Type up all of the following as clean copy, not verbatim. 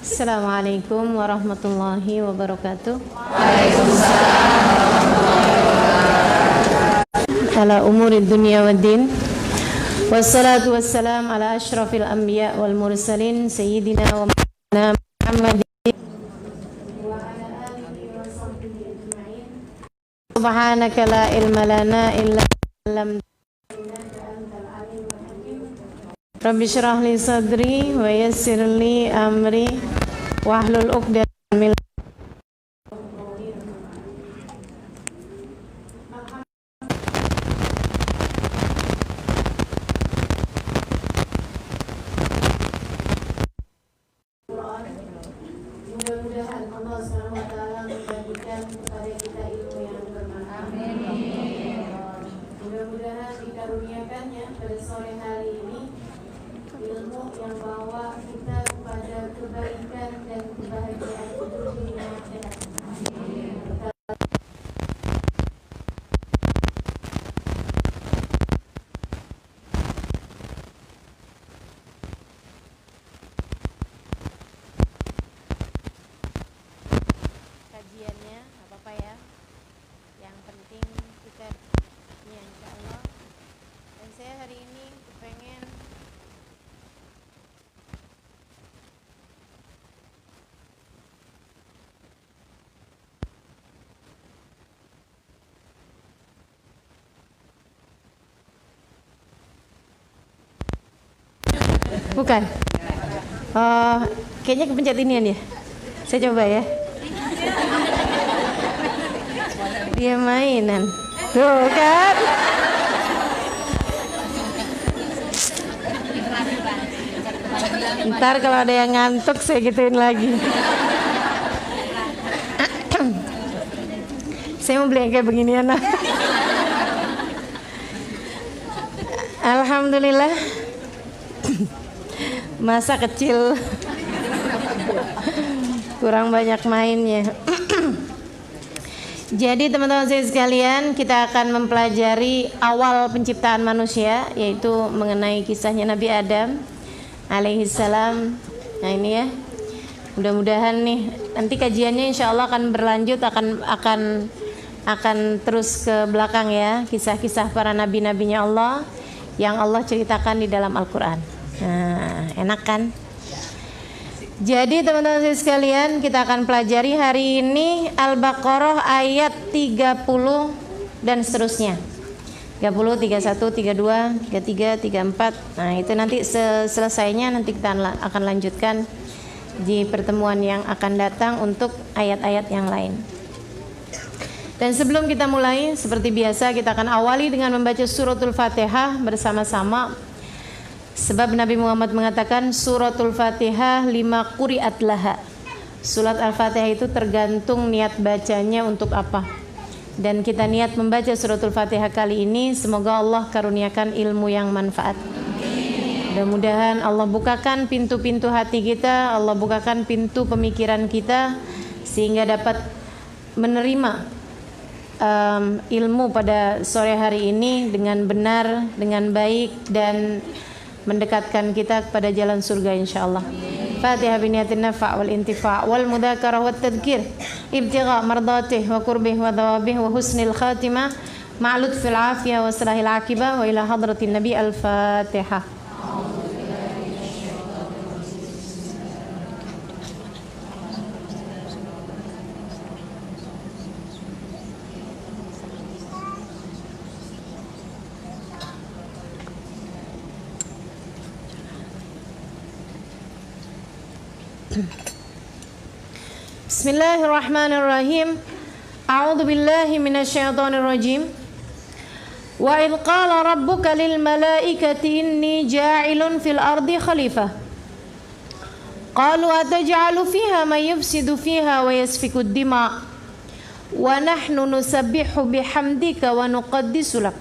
Assalamualaikum warahmatullahi wabarakatuh. Ala umurid dunya waddin. Wassalatu wassalam ala asyrafil anbiya wal mursalin sayyidina wa maulana Muhammadin wa ala alihi wa sahbihi ajma'in. Subhanaka la ilma lana illa lam Rabbi syrah li sadri wa yassir li amri wahlul 'uqdatam min mudah-mudahan Allah SWT membagikan kepada kita ilmu yang bermanfaat. Mudah-mudahan dikaruniakannya pada sore hari ini ilmu yang bawa kita kepada kebaikan dan kebahagiaan hidup dunia akhirat. Kajiannya apa-apa ya, yang penting kita ya insyaallah. Dan saya hari ini pengen bukan. Kayaknya kepencet inian ya. Saya coba ya. Dia mainan. Tuh kan. Ntar kalau ada yang ngantuk saya gituin lagi. Saya mau beli yang kayak beginian lah. Alhamdulillah. Masa kecil kurang banyak mainnya. Jadi teman-teman saya sekalian, kita akan mempelajari awal penciptaan manusia, yaitu mengenai kisahnya Nabi Adam alaihissalam. Nah ini ya, mudah-mudahan nih nanti kajiannya insya Allah akan berlanjut, akan terus ke belakang ya, kisah-kisah para nabi-nabinya Allah yang Allah ceritakan di dalam Al-Quran. Nah, enak kan? Jadi teman-teman sekalian, kita akan pelajari hari ini Al-Baqarah ayat 30 dan seterusnya. 30, 31, 32, 33, 34. Nah, itu nanti selesainya nanti kita akan lanjutkan di pertemuan yang akan datang untuk ayat-ayat yang lain. Dan sebelum kita mulai, seperti biasa kita akan awali dengan membaca suratul Fatihah bersama-sama. Sebab Nabi Muhammad mengatakan suratul Fatihah 5 quri'at laha. Surat Al-Fatihah itu tergantung niat bacanya untuk apa. Dan kita niat membaca suratul Fatihah kali ini, semoga Allah karuniakan ilmu yang manfaat. Mudah-mudahan Allah bukakan pintu-pintu hati kita, Allah bukakan pintu pemikiran kita, sehingga dapat menerima ilmu pada sore hari ini dengan benar, dengan baik, dan mendekatkan kita kepada jalan surga insyaallah. Fatihah biniyatin nafa' wal intifa' wal mudzakarah wat tadhkir ibtigha' mardatih wa qurbih wa thawabih wa husnil khatimah ma'lud fil afiyah wa salahil aqibah wa ila hadratin nabi. Al-Fatihah. Bismillahirrahmanirrahim. A'udzu billahi minasyaitonir rajim. Wa idh qala rabbuka lil malaikati inni ja'ilun fil ardi khalifah. Qalu ataj'alu fiha man yufsidu fiha wa yasfiku ad-dima' wa nahnu nusabbihu bihamdika wa nuqaddisu lak.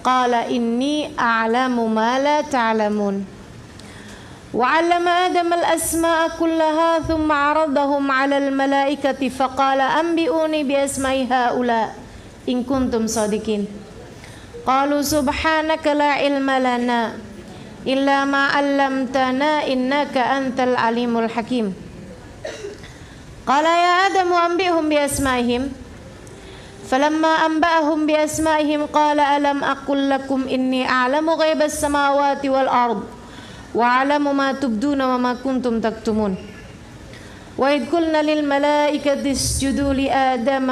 Qala inni a'lamu ma la ta'lamun. وعلم آدم الأسماء كلها ثم عرضهم على الملائكة فقال أنبئوني بأسماء هؤلاء إن كنتم صادقين قالوا سبحانك لا علم لنا إلا ما علمتنا إنك أنت العليم الحكيم قال يا آدم أنبئهم بأسمائهم فلما أنبأهم بأسمائهم قال ألم أقل لكم إني أعلم غيب السماوات والأرض وأعلم ما تبدون وما كنتم تكتمون وإذ قلنا للملائكة اسجدوا لآدم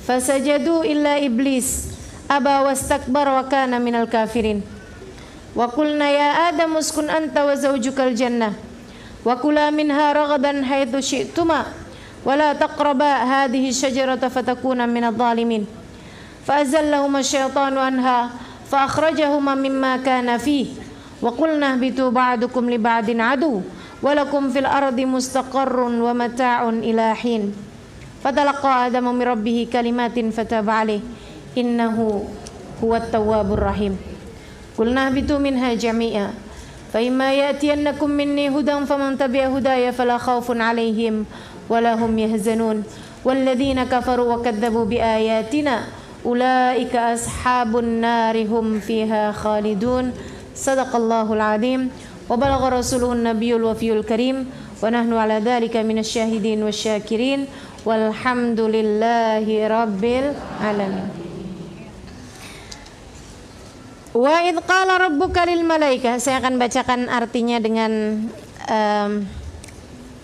فسجدوا إلا إبليس أبى واستكبر وكان من الكافرين وقلنا يا آدم اسكن أنت وزوجك الجنة وكلا منها رغدا حيث شئتما ولا تقربا هذه الشجرة فتكونا من الظالمين فأزلهما الشيطان عنها فأخرجهما مما كان فيه وقلنا اهبطوا بعضكم لبعض عدو ولكم في الأرض مستقر ومتاع إلى حين فتلقى آدم من ربه كلمات فتاب عليه إنه هو التواب الرحيم قلنا اهبطوا منها جميعا فإما يأتينكم مني هدى فمن تبع هداي فلا خوف عليهم ولا هم يحزنون والذين كفروا وكذبوا بآياتنا أولئك أصحاب النار هم فيها خالدون صدق الله العظيم وبلغ رسوله النبي الوفي الكريم ونحن على ذلك من الشاهدين والشاكرين والحمد لله رب العالمين. Wa idh qala rabbuka lil malaikah, saya akan bacakan artinya dengan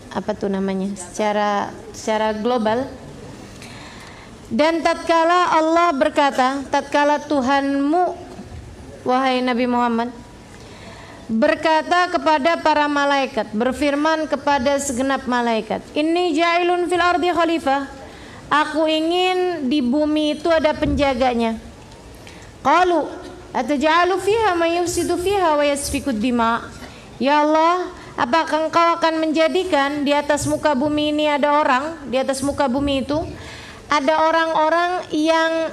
apa tuh namanya secara global. Dan tatkala Allah berkata, tatkala Tuhanmu wahai Nabi Muhammad berkata kepada para malaikat, berfirman kepada segenap malaikat, inni ja'ilun fil ardi khalifah, aku ingin di bumi itu ada penjaganya. Qalu ataj'alu fiha may yufsidu fiha wa yasfikud dima. Ya Allah, apakah Engkau akan menjadikan di atas muka bumi ini ada orang, di atas muka bumi itu ada orang-orang yang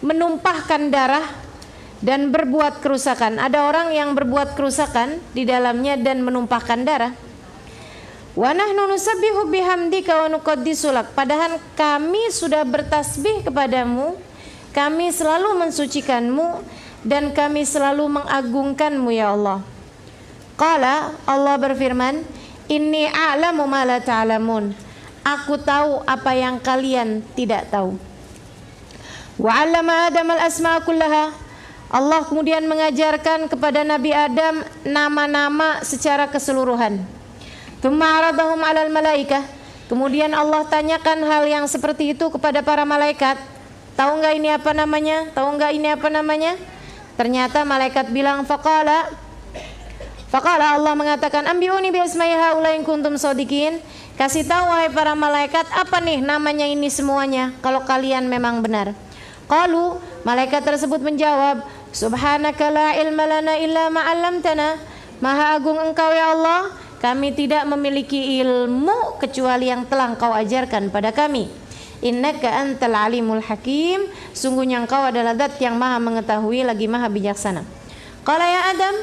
menumpahkan darah dan berbuat kerusakan. Ada orang yang berbuat kerusakan di dalamnya dan menumpahkan darah. Wa nahnu nusabbihu bihamdika wa nuqaddisu lak. Padahal kami sudah bertasbih kepadamu, kami selalu mensucikanmu dan kami selalu mengagungkanmu ya Allah. Qala, Allah berfirman, inni a'lamu ma la ta'lamun. Aku tahu apa yang kalian tidak tahu. Wa 'allama Adam al-asma'a kullaha. Allah kemudian mengajarkan kepada Nabi Adam nama-nama secara keseluruhan. Tsumma 'aradahum 'alal malaikah. Kemudian Allah tanyakan hal yang seperti itu kepada para malaikat. Tahu enggak ini apa namanya? Tahu enggak ini apa namanya? Ternyata malaikat bilang faqala Allah mengatakan ambiuni bi asma'i haula in kuntum shadiqin. Kasih tahu wahai para malaikat apa nih namanya ini semuanya kalau kalian memang benar. Qalu, malaikat tersebut menjawab, subhanaka la ilma lana illa ma 'allamtana. Maha agung Engkau ya Allah, kami tidak memiliki ilmu kecuali yang telah Engkau ajarkan pada kami. Innaka antal alimul hakim, sungguhnya Engkau adalah zat yang maha mengetahui lagi maha bijaksana. Qala ya Adam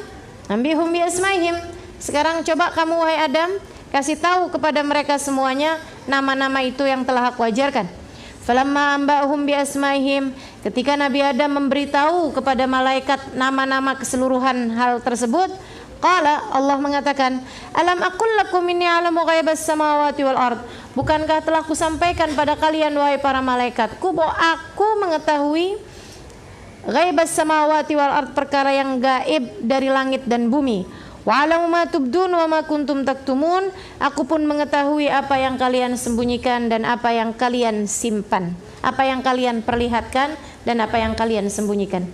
ambihum bi asmaihim. Sekarang coba kamu wahai Adam kasih tahu kepada mereka semuanya nama-nama itu yang telah aku ajarkan. Falamma ambahum bi asmaihim, ketika Nabi Adam memberitahu kepada malaikat nama-nama keseluruhan hal tersebut, qala, Allah mengatakan, alam aqul lakum inni a'lamu ghaibas samawati wal ard. Bukankah telah kusampaikan pada kalian wahai para malaikatku bahwa aku mengetahui ghaibas samawati wal ard, perkara yang gaib dari langit dan bumi. Wa a'lamu ma tubdun wa ma kuntum taktumun. Aku pun mengetahui apa yang kalian sembunyikan dan apa yang kalian simpan, apa yang kalian perlihatkan dan apa yang kalian sembunyikan.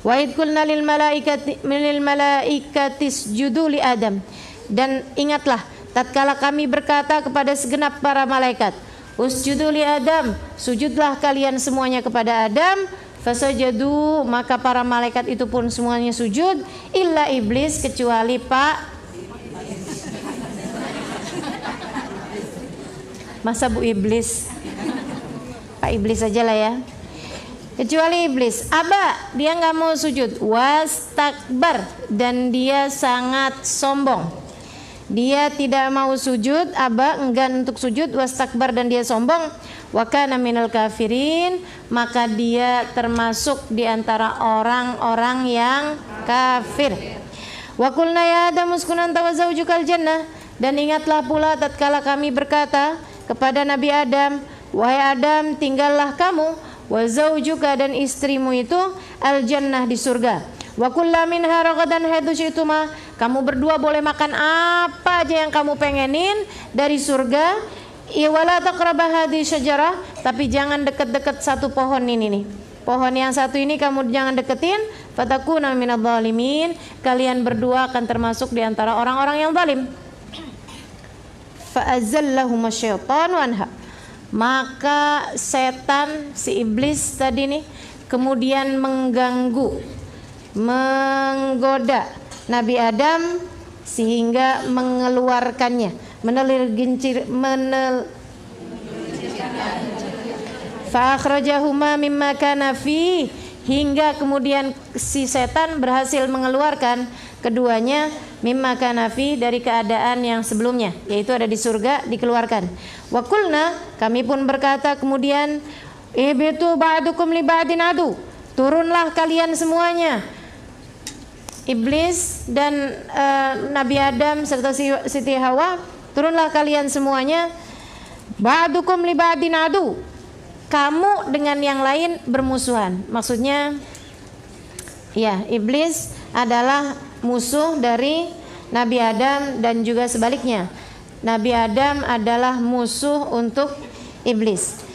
Wa idh qulna lil malaikati isjudu li Adam. Dan ingatlah tatkala kami berkata kepada segenap para malaikat, usjudu li Adam, sujudlah kalian semuanya kepada Adam. Fasajadu, maka para malaikat itu pun semuanya sujud, illa iblis, kecuali masa Bu Iblis, Pak Iblis aja lah ya, kecuali iblis. Aba, dia nggak mau sujud. Wastakbar, dan dia sangat sombong. Dia tidak mau sujud, aba, enggan untuk sujud, wastakbar, dan dia sombong. Wa kana minal kafirin, maka dia termasuk di antara orang-orang yang kafir. Wa qulna ya Adam uskun anta wa zawjukal jannah, dan ingatlah pula tatkala kami berkata kepada Nabi Adam, wahai Adam, tinggallah kamu wa zawjuka dan istrimu itu al jannah di surga. Wa kulla minha ragadan haitsu syi'tuma, kamu berdua boleh makan apa aja yang kamu pengenin dari surga. Wala taqraba hadhihi syajarah, tapi jangan dekat-dekat satu pohon ini nih. Pohon yang satu ini kamu jangan deketin, fatakuna minadh dhalimin, kalian berdua akan termasuk di antara orang-orang yang zalim. Fa azallahum asyaitanu anha, maka setan si iblis tadi nih kemudian mengganggu, menggoda Nabi Adam sehingga mengeluarkannya, fa akhrajahuma mimma kana fi, hingga kemudian si setan berhasil mengeluarkan keduanya mimma kana fi, dari keadaan yang sebelumnya, yaitu ada di surga, dikeluarkan. Wa qulna, kami pun berkata kemudian, ihbitu ba'dukum li ba'din adu, turunlah kalian semuanya, iblis dan Nabi Adam serta Siti Hawa, turunlah kalian semuanya, ba'dukum li ba'din adu, kamu dengan yang lain bermusuhan. Maksudnya ya, iblis adalah musuh dari Nabi Adam dan juga sebaliknya, Nabi Adam adalah musuh untuk iblis.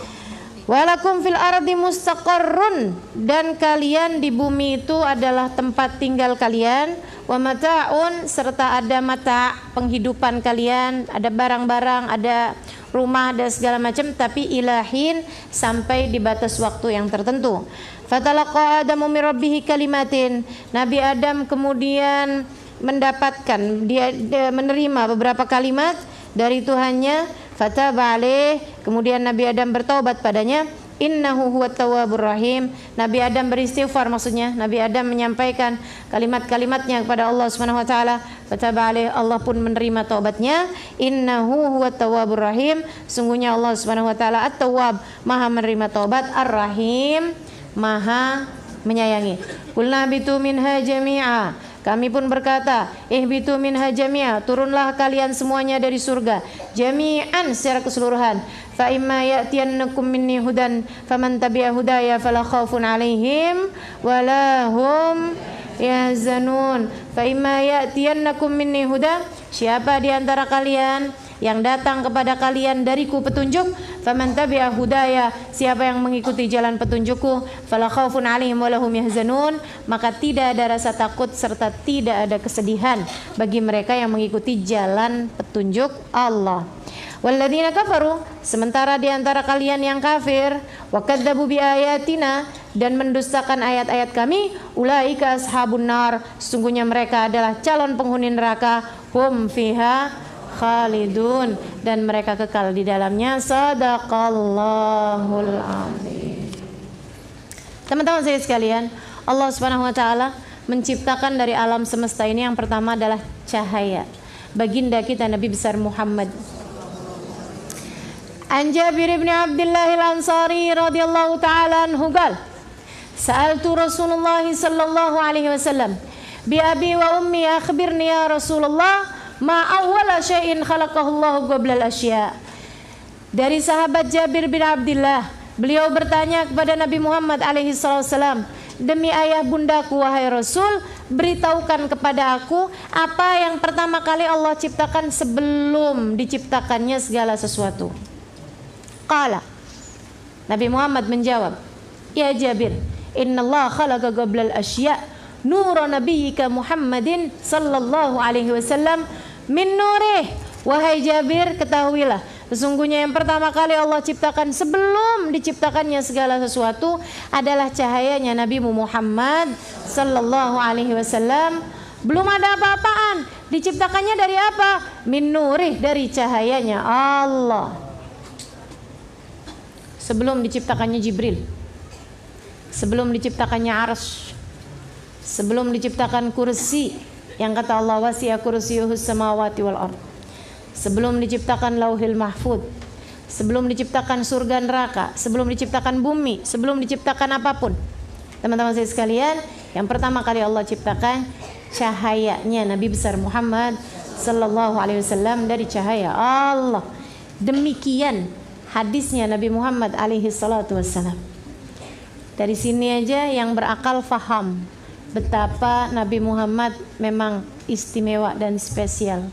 Walakum fil ardi mustaqarrun, dan kalian di bumi itu adalah tempat tinggal kalian. Wa mata'un, serta ada mata, penghidupan kalian, ada barang-barang, ada rumah, ada segala macam, tapi ilahin, sampai di batas waktu yang tertentu. Fatalaqa Adamu min rabbihi kalimatin, Nabi Adam kemudian mendapatkan, dia menerima beberapa kalimat dari Tuhannya. Fataba alaih, kemudian Nabi Adam bertaubat padanya. Innahu huwat tawwabur rahim, Nabi Adam beristighfar, maksudnya Nabi Adam menyampaikan kalimat-kalimatnya kepada Allah Subhanahu wa taala. Fataba alaih, Allah pun menerima taubatnya. Innahu huwat tawwabur rahim, sungguhnya Allah Subhanahu wa taala at-tawwab, maha menerima taubat, ar-rahim, maha menyayangi. Qulna bitu minha jami'a, kami pun berkata, ihbitu minha jami'a, turunlah kalian semuanya dari surga, jami'an, secara keseluruhan. Fa imma ya'tiyannakum minni hudan faman tabi'a hudaya fala khaufun 'alaihim wala hum yahzanun. Fa imma ya'tiyannakum minni hudan, siapa di antara kalian yang datang kepada kalian dariku petunjuk, faman tabi'a hudaya, siapa yang mengikuti jalan petunjukku, fala khaufun 'alaihim wala hum yahzanun, maka tidak ada rasa takut serta tidak ada kesedihan bagi mereka yang mengikuti jalan petunjuk Allah. Walladzina kafaru, sementara di antara kalian yang kafir, wa kadzdzabu biayatina, dan mendustakan ayat-ayat kami, ulaika ashabun nar, sesungguhnya mereka adalah calon penghuni neraka, hum fiha khalidun, dan mereka kekal di dalamnya. Sadaqallahul azim. Teman-teman saya sekalian, Allah Subhanahu wa taala menciptakan dari alam semesta ini yang pertama adalah cahaya, baginda kita Nabi besar Muhammad. An Jabir bin Abdullah al-Ansari radhiyallahu taala anhu qala, sa'altu Rasulullah sallallahu alaihi wasallam bi abi wa ummi akhbirni ya Rasulullah ma awwala syai'in khalaqahu Allah qabla al-asya'. Dari sahabat Jabir bin Abdullah, beliau bertanya kepada Nabi Muhammad alaihi wasallam, demi ayah bundaku wahai Rasul, beritahukan kepada aku apa yang pertama kali Allah ciptakan sebelum diciptakannya segala sesuatu. Qala, Nabi Muhammad menjawab, ya Jabir, innallaha khalaqa qabla al-asya' nura nabiyyika Muhammadin sallallahu alaihi wasallam min nurih. Wahai Jabir, ketahuilah, sesungguhnya yang pertama kali Allah ciptakan sebelum diciptakannya segala sesuatu adalah cahayanya Nabi Muhammad sallallahu alaihi wasallam. Belum ada apa-apaan, diciptakannya dari apa? Min nurih, dari cahayanya Allah. Sebelum diciptakannya Jibril, sebelum diciptakannya Arsy, sebelum diciptakan kursi yang kata Allah wasi'a kursiyyuhus samawati wal ard, sebelum diciptakan Lauhil Mahfuz, sebelum diciptakan surga neraka, sebelum diciptakan bumi, sebelum diciptakan apapun. Teman-teman saya sekalian, yang pertama kali Allah ciptakan cahayanya Nabi besar Muhammad sallallahu alaihi wasallam dari cahaya Allah. Demikian hadisnya Nabi Muhammad alaihi salatu wasallam. Dari sini aja yang berakal faham betapa Nabi Muhammad memang istimewa dan spesial.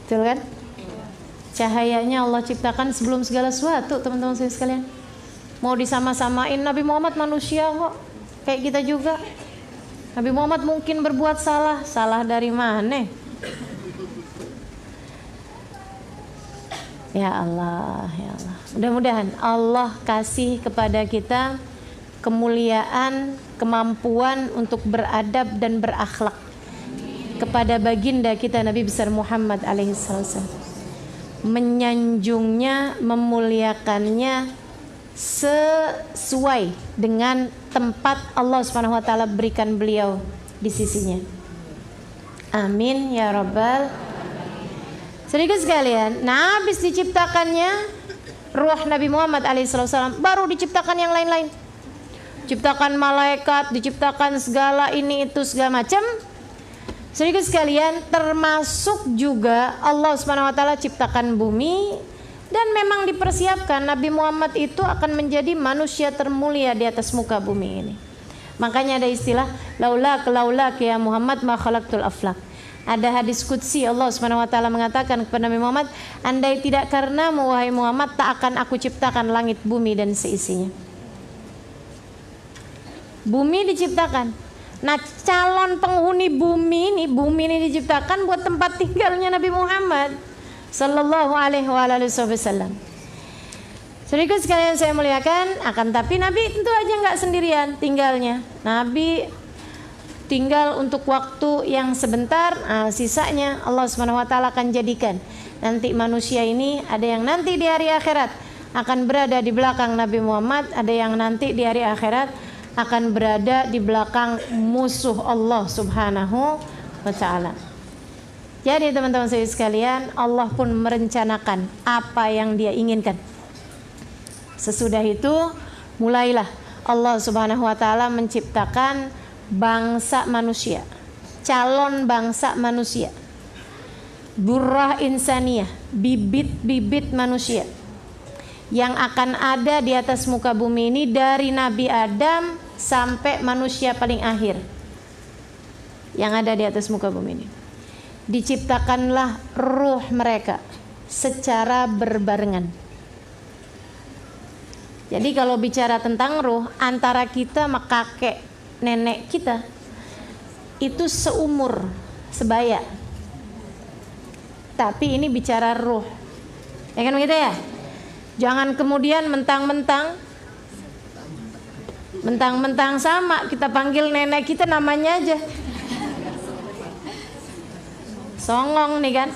Betul kan? Cahayanya Allah ciptakan sebelum segala sesuatu, teman-teman sekalian. Mau disama-samain, Nabi Muhammad manusia kok, kayak kita juga. Nabi Muhammad mungkin berbuat salah. Salah dari mana? Ya Allah, ya Allah. Mudah-mudahan Allah kasih kepada kita kemuliaan, kemampuan untuk beradab dan berakhlak kepada baginda kita Nabi besar Muhammad alaihi salam. Menyanjungnya, memuliakannya sesuai dengan tempat Allah Subhanahu wa taala berikan beliau di sisinya. Amin ya rabbal. Sedikit sekalian, nah habis diciptakannya ruh Nabi Muhammad alaihissalam, baru diciptakan yang lain-lain. Ciptakan malaikat, diciptakan segala ini itu segala macam. Sedikit sekalian, termasuk juga Allah Subhanahu wa taala ciptakan bumi. Dan memang dipersiapkan Nabi Muhammad itu akan menjadi manusia termulia di atas muka bumi ini. Makanya ada istilah laulak ya Muhammad ma khalaqtul aflak. Ada hadis qudsi Allah Subhanahu wa taala mengatakan kepada Nabi Muhammad, andai tidak karenamu wahai Muhammad, tak akan aku ciptakan langit bumi dan seisinya. Bumi diciptakan. Nah, calon penghuni bumi ini diciptakan buat tempat tinggalnya Nabi Muhammad sallallahu alaihi wasallam. Sedikit sekalian saya muliakan, akan tapi Nabi tentu aja nggak sendirian tinggalnya. Nabi tinggal untuk waktu yang sebentar, sisanya Allah Subhanahu wa taala akan jadikan. Nanti manusia ini ada yang nanti di hari akhirat akan berada di belakang Nabi Muhammad, ada yang nanti di hari akhirat akan berada di belakang musuh Allah Subhanahu wa taala. Jadi teman-teman saya sekalian, Allah pun merencanakan apa yang Dia inginkan. Sesudah itu mulailah Allah Subhanahu wa taala menciptakan bangsa manusia, calon bangsa manusia, burrah insaniyah, bibit-bibit manusia yang akan ada di atas muka bumi ini dari Nabi Adam sampai manusia paling akhir yang ada di atas muka bumi ini. Diciptakanlah ruh mereka secara berbarengan. Jadi kalau bicara tentang ruh, antara kita sama kakek nenek kita itu seumur, sebaya. Tapi ini bicara ruh, ya kan begitu ya? Jangan kemudian mentang-mentang sama kita panggil nenek kita namanya aja songong nih kan.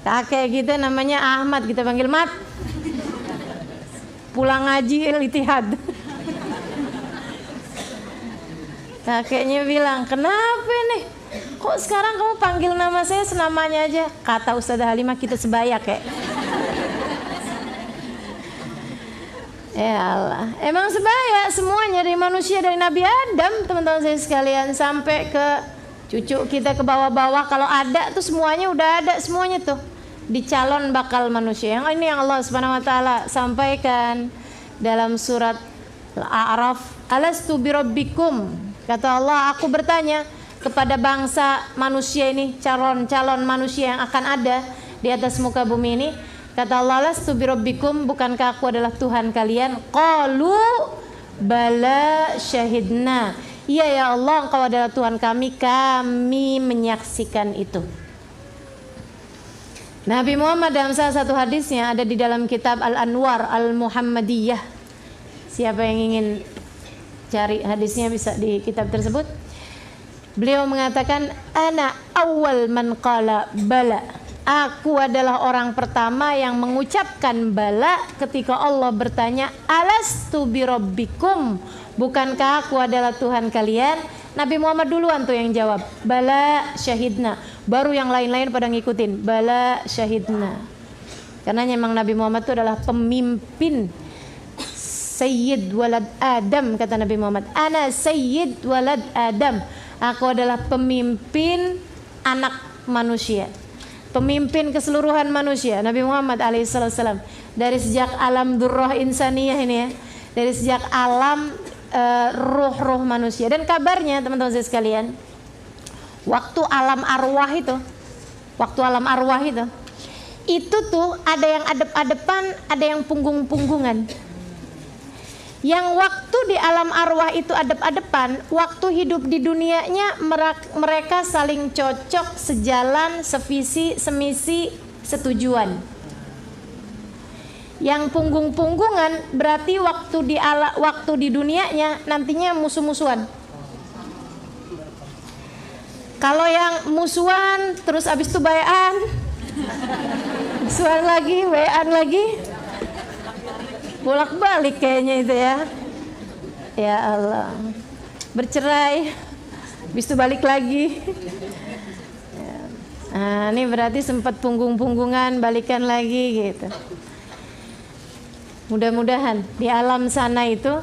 Kakek kita namanya Ahmad, kita panggil Mat. Pulang ngaji Al-Ittihad. Kakeknya bilang, kenapa nih? Kok sekarang kamu panggil nama saya senamanya aja? Kata Ustazah Halimah, kita sebaya kek. Ya Allah, emang sebaya semuanya, dari manusia, dari Nabi Adam, teman-teman saya sekalian, sampai ke cucu kita ke bawah-bawah. Kalau ada tuh semuanya udah ada semuanya tuh di calon bakal manusia. Yang ini yang Allah Subhanahu wa taala sampaikan dalam surat Al-A'raf, alastu birabbikum. Kata Allah, aku bertanya kepada bangsa manusia ini, calon manusia yang akan ada di atas muka bumi ini. Kata Allah, alastu birabbikum, bukankah aku adalah Tuhan kalian? Qalu bala syahidna. Iya ya Allah, Engkau adalah Tuhan kami menyaksikan itu. Nabi Muhammad dalam salah satu hadisnya ada di dalam kitab Al-Anwar Al-Muhammadiyah. Siapa yang ingin cari hadisnya bisa di kitab tersebut. Beliau mengatakan, ana awal man qala bala. Aku adalah orang pertama yang mengucapkan bala ketika Allah bertanya, alastu birabbikum, bukankah aku adalah Tuhan kalian? Nabi Muhammad duluan tuh yang jawab, bala syahidna. Baru yang lain-lain pada ngikutin, bala syahidna. Karena memang Nabi Muhammad itu adalah pemimpin sayyid walad Adam, kata Nabi Muhammad. Ana sayyid walad Adam. Aku adalah pemimpin anak manusia, pemimpin keseluruhan manusia. Nabi Muhammad alaihissalam dari sejak alam durrah insaniyah ini ya, dari sejak alam ruh-ruh manusia. Dan kabarnya teman-teman saya sekalian, waktu alam arwah itu tuh ada yang adep-adepan, ada yang punggung-punggungan. Yang waktu di alam arwah itu adep-adepan, waktu hidup di dunianya mereka saling cocok, sejalan, sevisi, semisi, setujuan. Yang punggung-punggungan berarti waktu di dunianya nantinya musuh-musuhan. Kalau yang musuhan terus abis itu bayan, musuhan lagi, bayan lagi, bolak-balik kayaknya itu ya. Ya Allah, bercerai, habis itu balik lagi. Nah, ini berarti sempat punggung-punggungan, balikan lagi gitu. Mudah-mudahan di alam sana itu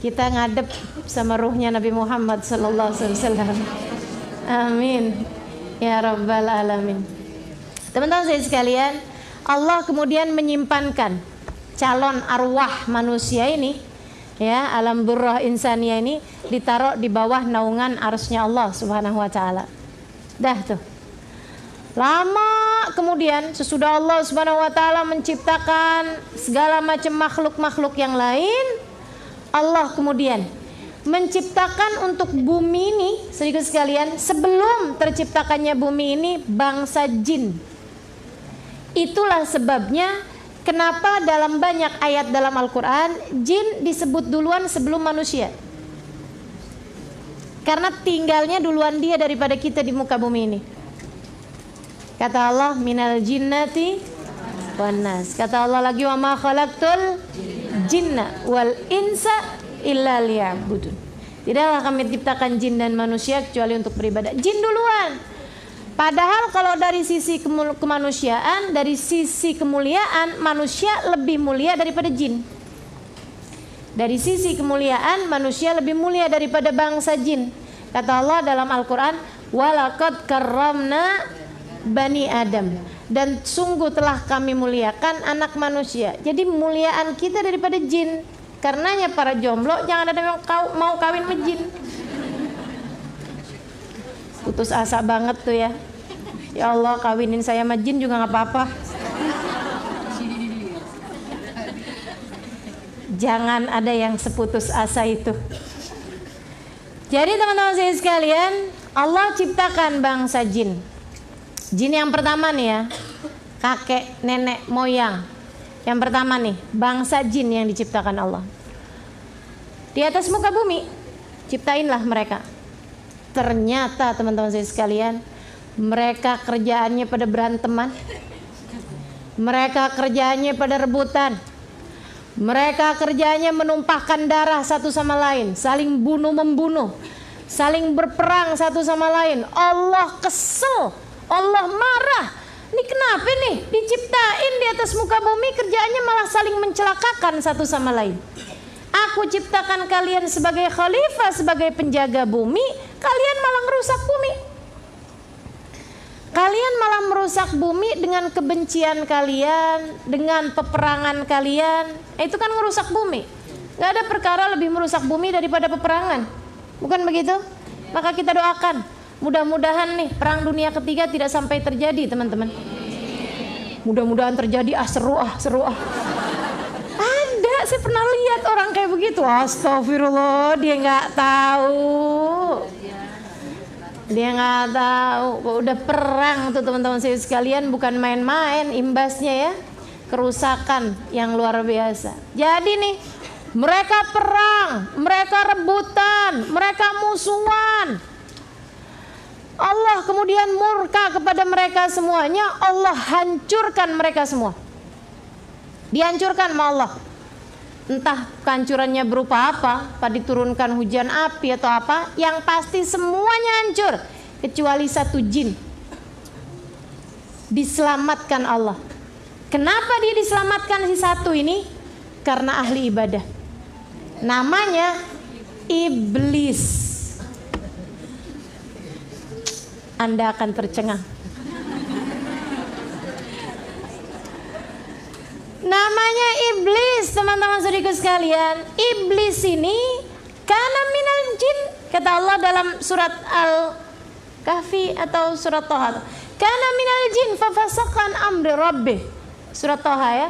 kita ngadep sama ruhnya Nabi Muhammad sallallahu alaihi wasallam. Amin ya rabbal alamin. Teman-teman saya sekalian, Allah kemudian menyimpankan calon arwah manusia ini ya, alam durrah insaniyah ini ditaruh di bawah naungan arsy-Nya Allah Subhanahu wa taala. Dah tuh. Lama kemudian sesudah Allah Subhanahu wa taala menciptakan segala macam makhluk-makhluk yang lain, Allah kemudian menciptakan untuk bumi ini, sedikit sekalian, sebelum terciptakannya bumi ini bangsa jin. Itulah sebabnya kenapa dalam banyak ayat dalam Al-Quran jin disebut duluan sebelum manusia. Karena tinggalnya duluan dia daripada kita di muka bumi ini. Kata Allah, minal jinnati wan nas. Kata Allah lagi, wa ma khalaqtul jinna wal insa illa liya'budun. Tidaklah kami ciptakan jin dan manusia kecuali untuk beribadah. Jin duluan. Padahal kalau dari sisi kemanusiaan, dari sisi kemuliaan, manusia lebih mulia daripada jin. Dari sisi kemuliaan, manusia lebih mulia daripada bangsa jin. Kata Allah dalam Al-Quran, walaqad karramna bani Adam, dan sungguh telah kami muliakan anak manusia. Jadi muliaan kita daripada jin. Karenanya para jomblo jangan ada yang mau kawin sama jin. Putus asa banget tuh ya. Ya Allah, kawinin saya sama jin juga gak apa-apa. Jangan ada yang seputus asa itu. Jadi teman-teman saya sekalian, Allah ciptakan bangsa jin. Jin yang pertama nih ya, kakek, nenek, moyang. Yang pertama nih, bangsa jin yang diciptakan Allah. Di atas muka bumi, ciptainlah mereka. Ternyata teman-teman saya sekalian, mereka kerjaannya pada beranteman. Mereka kerjaannya pada rebutan. Mereka kerjaannya menumpahkan darah satu sama lain, saling bunuh-membunuh, saling berperang satu sama lain. Allah kesel. Allah marah. Ini kenapa nih diciptain di atas muka bumi kerjaannya malah saling mencelakakan satu sama lain. Aku ciptakan kalian sebagai khalifah, sebagai penjaga bumi, kalian malah merusak bumi. Kalian malah merusak bumi dengan kebencian kalian, dengan peperangan kalian. Itu kan merusak bumi. Gak ada perkara lebih merusak bumi daripada peperangan. Bukan begitu? Maka kita doakan, mudah-mudahan nih perang dunia ketiga tidak sampai terjadi, teman-teman. Mudah-mudahan terjadi, seru. Ada, saya pernah lihat orang kayak begitu. Astagfirullah, dia nggak tahu. Dia nggak tahu. Udah perang tuh teman-teman saya sekalian, bukan main-main imbasnya ya. Kerusakan yang luar biasa. Jadi nih, mereka perang, mereka rebutan, mereka musuhan. Allah kemudian murka kepada mereka semuanya. Allah hancurkan mereka semua. Dihancurkan sama Allah. Entah kehancurannya berupa apa, diturunkan hujan api atau apa, yang pasti semuanya hancur kecuali satu jin. Diselamatkan Allah. Kenapa dia diselamatkan si satu ini? karena ahli ibadah. Namanya iblis. Anda akan tercengang. Namanya iblis, teman-teman saudaraku sekalian. Iblis ini kana minal jin, kata Allah dalam surat Al-Kahfi atau surat Toha. Kana minal jin fafasakan amri rabbih. Surat Toha ya.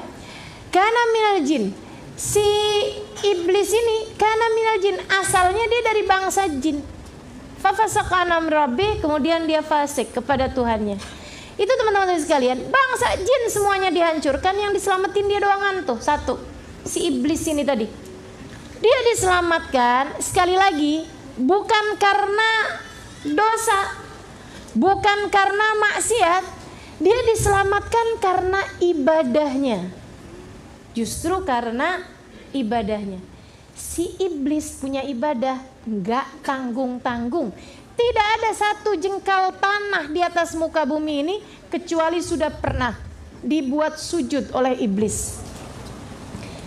Kana minal jin. Si iblis ini kana minal jin, asalnya dia dari bangsa jin. Fafasakan amri rabbih, kemudian dia fasik kepada Tuhannya. Itu teman-teman sekalian, bangsa jin semuanya dihancurkan, yang diselamatin dia doang tuh satu, si iblis ini tadi. Dia diselamatkan sekali lagi bukan karena dosa, bukan karena maksiat, dia diselamatkan karena ibadahnya. Justru karena ibadahnya. Si iblis punya ibadah nggak tanggung-tanggung. Tidak ada satu jengkal tanah di atas muka bumi ini kecuali sudah pernah dibuat sujud oleh iblis.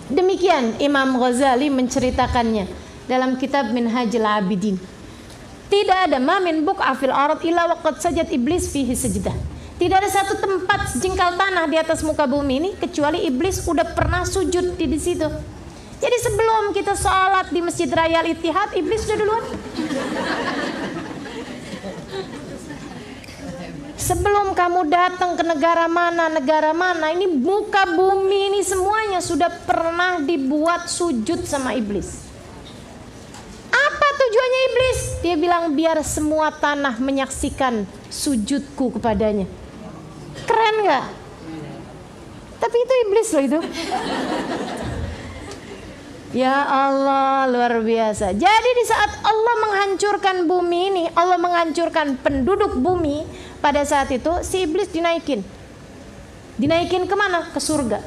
Demikian Imam Ghazali menceritakannya dalam kitab Minhajul Abidin. Tidak ada ma min buq'a fil ard illa waqad sajad iblis fihi sajdah. Tidak ada satu tempat jengkal tanah di atas muka bumi ini kecuali iblis udah pernah sujud di situ. Jadi sebelum kita sholat di Masjid Raya Al-Ittihad, iblis sudah duluan. Sebelum kamu datang ke negara mana, ini muka bumi ini semuanya sudah pernah dibuat sujud sama iblis. Apa tujuannya iblis? Dia bilang biar semua tanah menyaksikan sujudku kepadanya. Keren gak? Tapi itu iblis loh itu. Ya Allah, luar biasa. Jadi di saat Allah menghancurkan bumi ini, Allah menghancurkan penduduk bumi, pada saat itu si iblis dinaikin. Dinaikin kemana? Ke surga.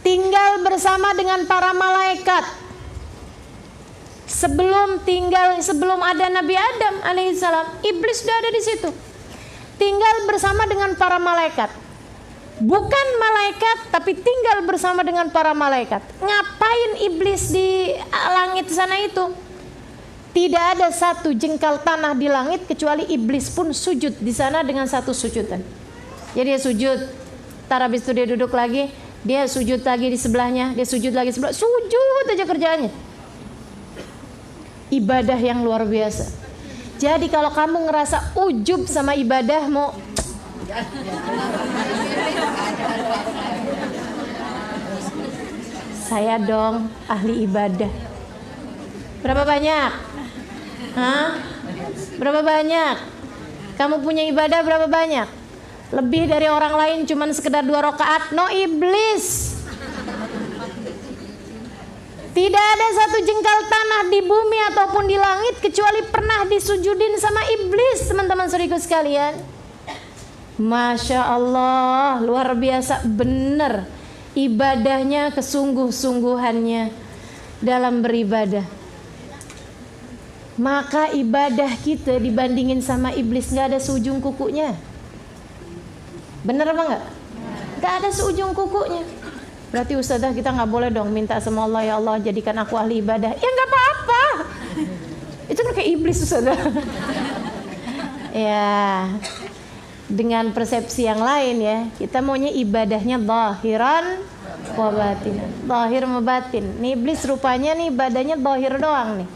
Tinggal bersama dengan para malaikat. Sebelum ada Nabi Adam alaihissalam, iblis sudah ada di situ. Tinggal bersama dengan para malaikat. Bukan malaikat, tapi tinggal bersama dengan para malaikat. Ngapain iblis di langit sana itu? Tidak ada satu jengkal tanah di langit kecuali iblis pun sujud di sana dengan satu sujudan. Jadi dia sujud, tar habis itu dia duduk lagi, dia sujud lagi di sebelahnya, dia sujud lagi sebelah, sujud aja kerjaannya. Ibadah yang luar biasa. Jadi kalau kamu ngerasa ujub sama ibadahmu, saya dong ahli ibadah. Berapa banyak? Hah? Berapa banyak? Kamu punya ibadah berapa banyak? Lebih dari orang lain cuman sekedar 2 rakaat. No, iblis. Tidak ada satu jengkal tanah di bumi ataupun di langit kecuali pernah disujudin sama iblis, teman-teman saudaraku sekalian. Masya Allah, luar biasa benar ibadahnya, kesungguh-sungguhannya dalam beribadah. Maka ibadah kita dibandingin sama iblis gak ada seujung kukunya. Bener apa enggak? Gak ada seujung kukunya. Berarti ustazah kita gak boleh dong minta sama Allah, ya Allah jadikan aku ahli ibadah. Ya gak apa-apa. Itu kan kayak iblis ustazah. Ya, dengan persepsi yang lain ya, kita maunya ibadahnya zahiran wa batinan. Zahir wa batin. Nih iblis rupanya nih ibadahnya zahir doang nih.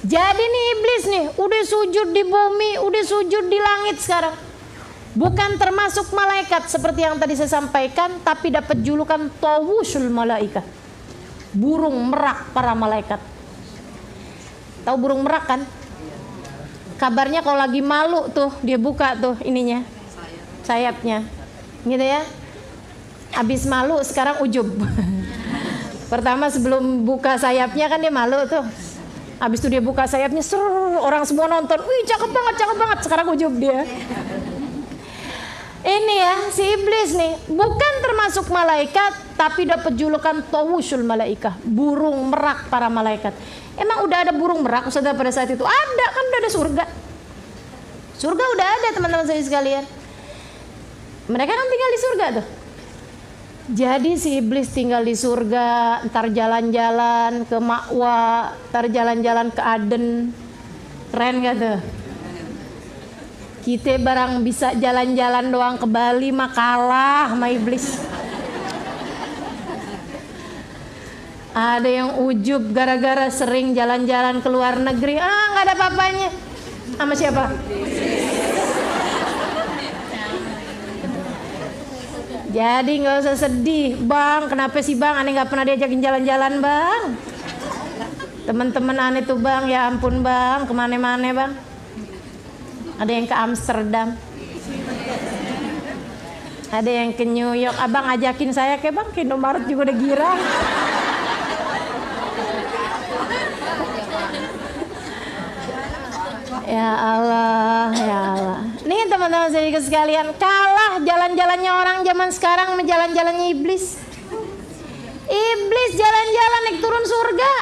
Jadi nih iblis nih udah sujud di bumi, udah sujud di langit sekarang. Bukan termasuk malaikat seperti yang tadi saya sampaikan, tapi dapat julukan tawusul malaika. Burung merak para malaikat. Tahu burung merak kan? Kabarnya kalau lagi malu tuh dia buka tuh ininya, sayapnya, gitu ya. Abis malu sekarang ujub. Pertama sebelum buka sayapnya kan dia malu tuh. Abis itu dia buka sayapnya, orang semua nonton, wih cakep banget. Sekarang ujub dia. Ini ya si iblis nih bukan termasuk malaikat, tapi dapat julukan tawusul malaika, burung merak para malaikat. Emang udah ada burung merak Ustazah pada saat itu? Ada, kan udah ada surga. Surga udah ada teman-teman saya sekalian. Mereka kan tinggal di surga tuh. Jadi si iblis tinggal di surga, ntar jalan-jalan ke Ma'wa, ntar jalan-jalan ke Aden. Keren gak tuh? Kita barang bisa jalan-jalan doang ke Bali mah kalah sama iblis. Ada yang ujub gara-gara sering jalan-jalan ke luar negeri. Gak ada apa-apanya. Sama siapa? Jadi nggak usah sedih, Bang. Kenapa sih Bang? Aneh nggak pernah diajakin jalan-jalan, Bang. Teman-teman aneh tuh Bang, ya ampun Bang, kemana-mana Bang. Ada yang ke Amsterdam, ada yang ke New York. Abang ajakin saya ke Bang, ke Indomaret juga udah girang. Ya Allah, ya Allah. Nih teman-teman saya sekalian, kalah jalan-jalannya orang zaman sekarang sama jalan-jalannya iblis. Iblis jalan-jalan naik turun surga.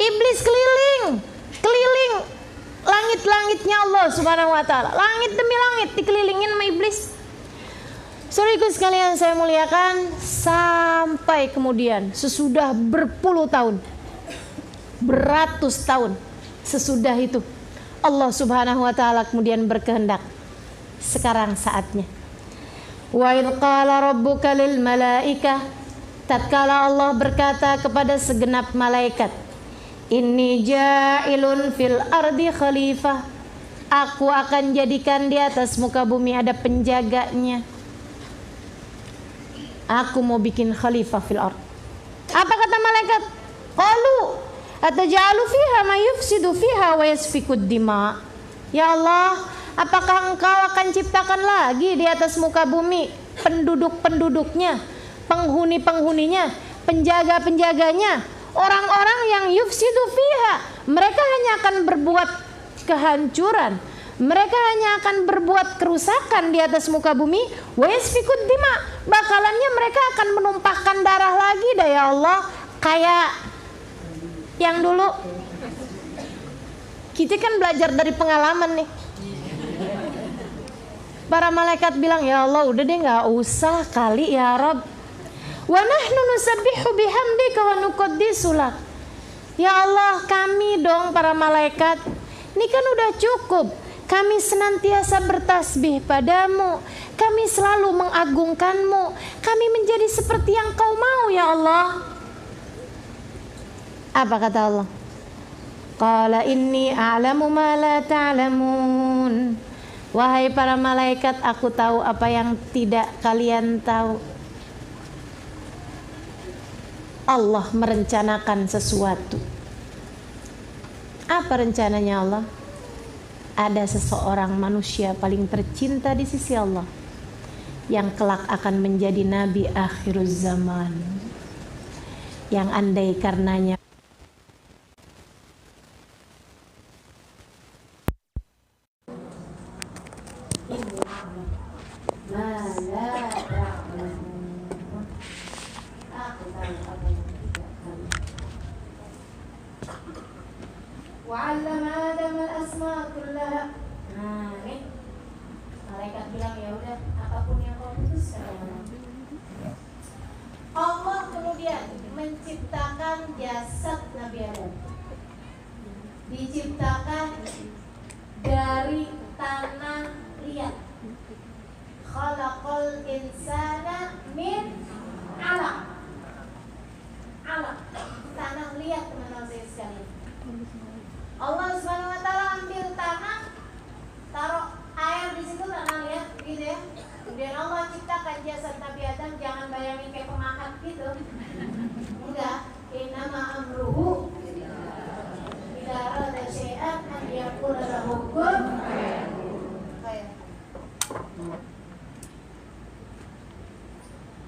Iblis keliling langit-langitnya Allah Subhanahu wa taala. Langit demi langit dikelilingin sama iblis. Saudaraku sekalian saya muliakan, sampai kemudian sesudah berpuluh tahun, beratus tahun sesudah itu Allah Subhanahu wa taala kemudian berkehendak, sekarang saatnya. Wa idz qala rabbuka lil malaikah, tatkala Allah berkata kepada segenap malaikat, inni ja'ilun fil ardi khalifah, aku akan jadikan di atas muka bumi ada penjaganya. Aku mau bikin khalifah fil ard. Apa kata malaikat? Qalu ataj'alu fiha ma yufsidu fiha wa yasfikud dima. Ya Allah, apakah Engkau akan ciptakan lagi di atas muka bumi penduduk-penduduknya, penghuni-penghuninya, penjaga-penjaganya, orang-orang yang yufsidu fiha, mereka hanya akan berbuat kehancuran, mereka hanya akan berbuat kerusakan di atas muka bumi, wa yasfikud dima, bakalannya mereka akan menumpahkan darah lagi dah ya Allah, kayak yang dulu. Kita kan belajar dari pengalaman nih. Para malaikat bilang, ya Allah udah deh gak usah kali ya Rabb. Wa nahnu nusabbihu bihamdika wa nuqaddisu lak. Ya Allah, kami dong para malaikat, ini kan udah cukup. Kami senantiasa bertasbih padamu, kami selalu mengagungkanmu, kami menjadi seperti yang kau mau ya Allah. Apa kata Allah? Qala inni a'lamu ma la ta'lamun. Wahai para malaikat, aku tahu apa yang tidak kalian tahu. Allah merencanakan sesuatu. Apa rencananya Allah? Ada seseorang manusia paling tercinta di sisi Allah yang kelak akan menjadi nabi akhiruz zaman, yang andai karenanya wa'allama Adam al-asma kullaha. Nah, nih malaikat bilang ya udah apapun yang kau putuskan. Allah kemudian menciptakan jasad Nabi Adam. Diciptakan dari tanah liat. Khalaqal insana min 'alaq. 'Alaq, tanah liat teman-teman saya sekalian. Allah Subhanahu wa taala ambil tanah, taruh air di situ, tanah liat gitu ya. Kemudian Allah ciptakan jasad Nabi Adam. Jangan bayangin kayak pemahat gitu. Enggak, innama amruhu idza arada syai'an an yaqula lahu kun fayakun.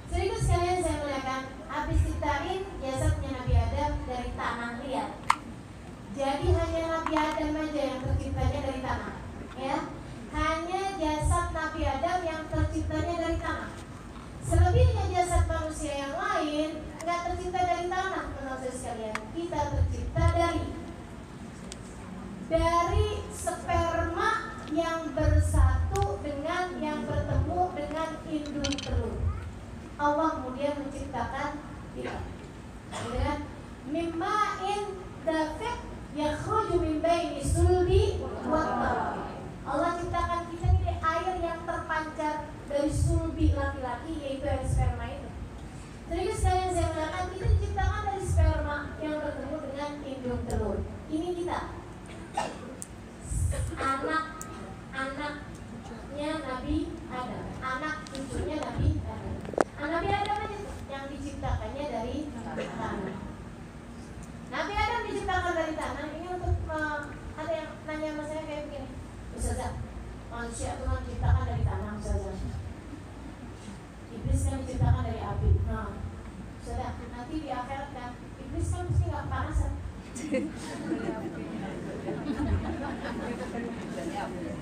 Serius sekalian saya muliakan, habis ciptain jasadnya Nabi Adam dari tanah liat. Jadi hanya Nabi Adam aja yang terciptanya dari tanah, ya. Hanya jasad Nabi Adam yang terciptanya dari tanah. Selebihnya jasad manusia yang lain nggak tercipta dari tanah, manusia sekalian. Kita tercipta dari sperma yang bersatu dengan yang bertemu dengan indung telur. Allah kemudian menciptakan kita. Dengan mimma'in dafiq yakhruju min baini sulbi wat tarab. Allah ciptakan kita ini dari air yang terpancar dari sulbi laki-laki, yaitu air sperma itu. Terus sekalian saya mengatakan kita diciptakan dari sperma yang bertemu dengan indung telur. Ini kita, anak-anaknya Nabi Adam, anak cucunya Nabi Adam. Nabi Adam aja yang diciptakannya dari tanah. Nabi Adam diciptakan dari tanah. Ini untuk ada yang nanya sama saya kayak begini, Ustazah, manusia Tuhan diciptakan dari tanah, Ustazah. Iblis kan diciptakan dari api. Nah, Ustazah, nanti di akhirat kan iblis kan mesti nggak panasan.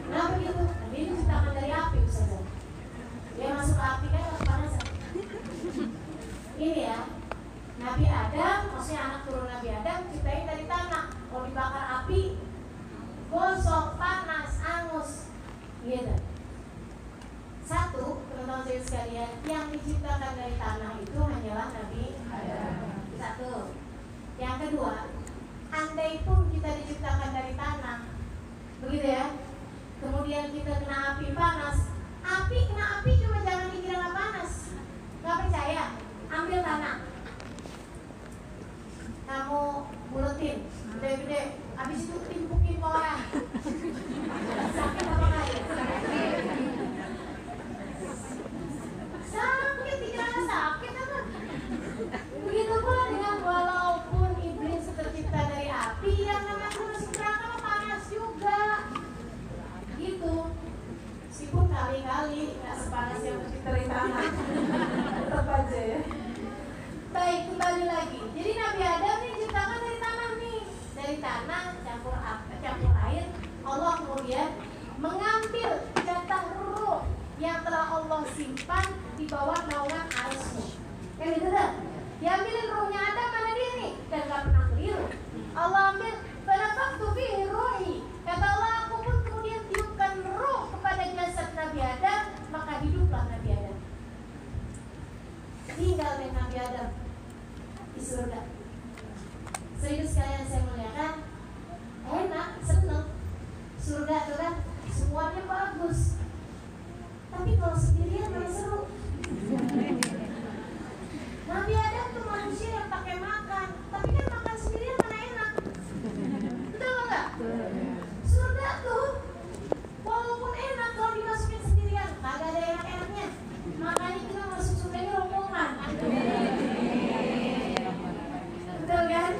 Nah begitu, dia diciptakan dari api, Ustazah. Dia masuk api kan nggak panasan. Ini ya, Nabi Adam, maksudnya anak turun Nabi Adam, ciptain dari tanah. Kalau dibakar api, gosok, panas, angus, gitu. Satu, teman-teman saya sekalian, yang diciptakan dari tanah itu hanyalah Nabi Adam. Satu. Yang kedua, andai pun kita diciptakan dari tanah, begitu ya, kemudian kita kena api panas, kena api cuma jangan dikira nggak panas. Nggak percaya? Ambil tanah, kamu buletin gede-gede, habis itu timpukin ke orang. Sakit apa nggak ya? Sakit, dikira sakit apa? Begitu pula dengan walaupun iblis tercipta dari api, yang namanya masuk neraka panas juga. Gitu. Meskipun kali-kali nggak sepanas yang tercipta dari tanah. Tetap aja ya. Baik, kembali lagi. Jadi Nabi Adam nih diciptakan dari tanah nih. Dari tanah campur air. Allah kemudian mengambil jatah ruh yang telah Allah simpan di bawah naungan arsy. Kan gitu kan? Diambilin ruhnya Adam, mana dia nih? Dan gak pernah keliru. Allah ambil, fanafaktu fihi ruhi. Kata Allah, aku pun kemudian tiupkan ruh kepada jasad Nabi Adam, maka hiduplah Nabi Adam. Tinggal dengan Nabi Adam di surga. Serius sekalian saya muliakan, enak, seneng. Surga itu kan semuanya bagus. Tapi kalau sendirian mana seru. Nabi Adam tuh manusia yang pakai makan, tapi kan makan sendirian mana enak. Betul nggak? Surga tuh walaupun enak kalau dimasukin sendirian, kagak ada enak-enaknya. Makanya kita masuk surga ini rombongan. Betul kan?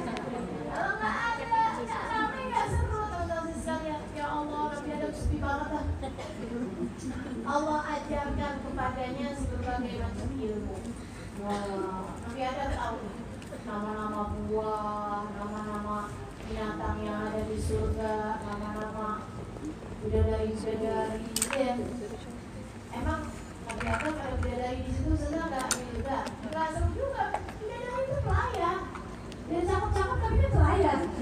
Kalau nggak ada, nggak rame, nggak seru. Teman-teman sekalian, ya Allah, Nabi Adam sepi banget lah. Allah ajarkan kepadanya berbagai macam ilmu. Nabi Adam tahu nama-nama buah, nama-nama binatang yang ada di surga, nama-nama bidadari-bidadari. Ya. Emang Nabi Adam ada bidadari di situ senang nggak? Ini juga nggak seru juga. Bidadari itu pelayan, dan cakep-cakep tapi dia pelayan.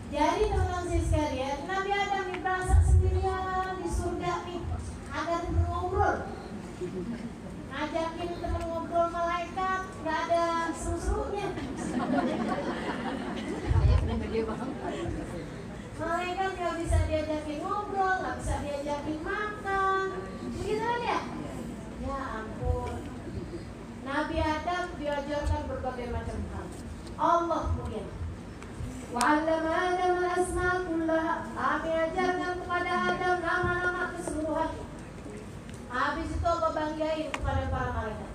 Jadi teman-teman saya sekalian, Nabi Adam merasa sendirian di surga nih, ada teman ngobrol, ngajakin teman ngobrol malaikat, nggak ada seru-serunya. Malaikat nggak bisa diajakin ngobrol, nggak bisa diajakin makan, begitu kan ya? Ya ampun. Nabi Adam diajarkan berbagai macam hal. Allah kemudian wa'allama Adam al-asma' kullaha. Kami ajarkan kepada Adam nama-nama keseluruhan. Habis itu Allah banggain kepada para malaikat.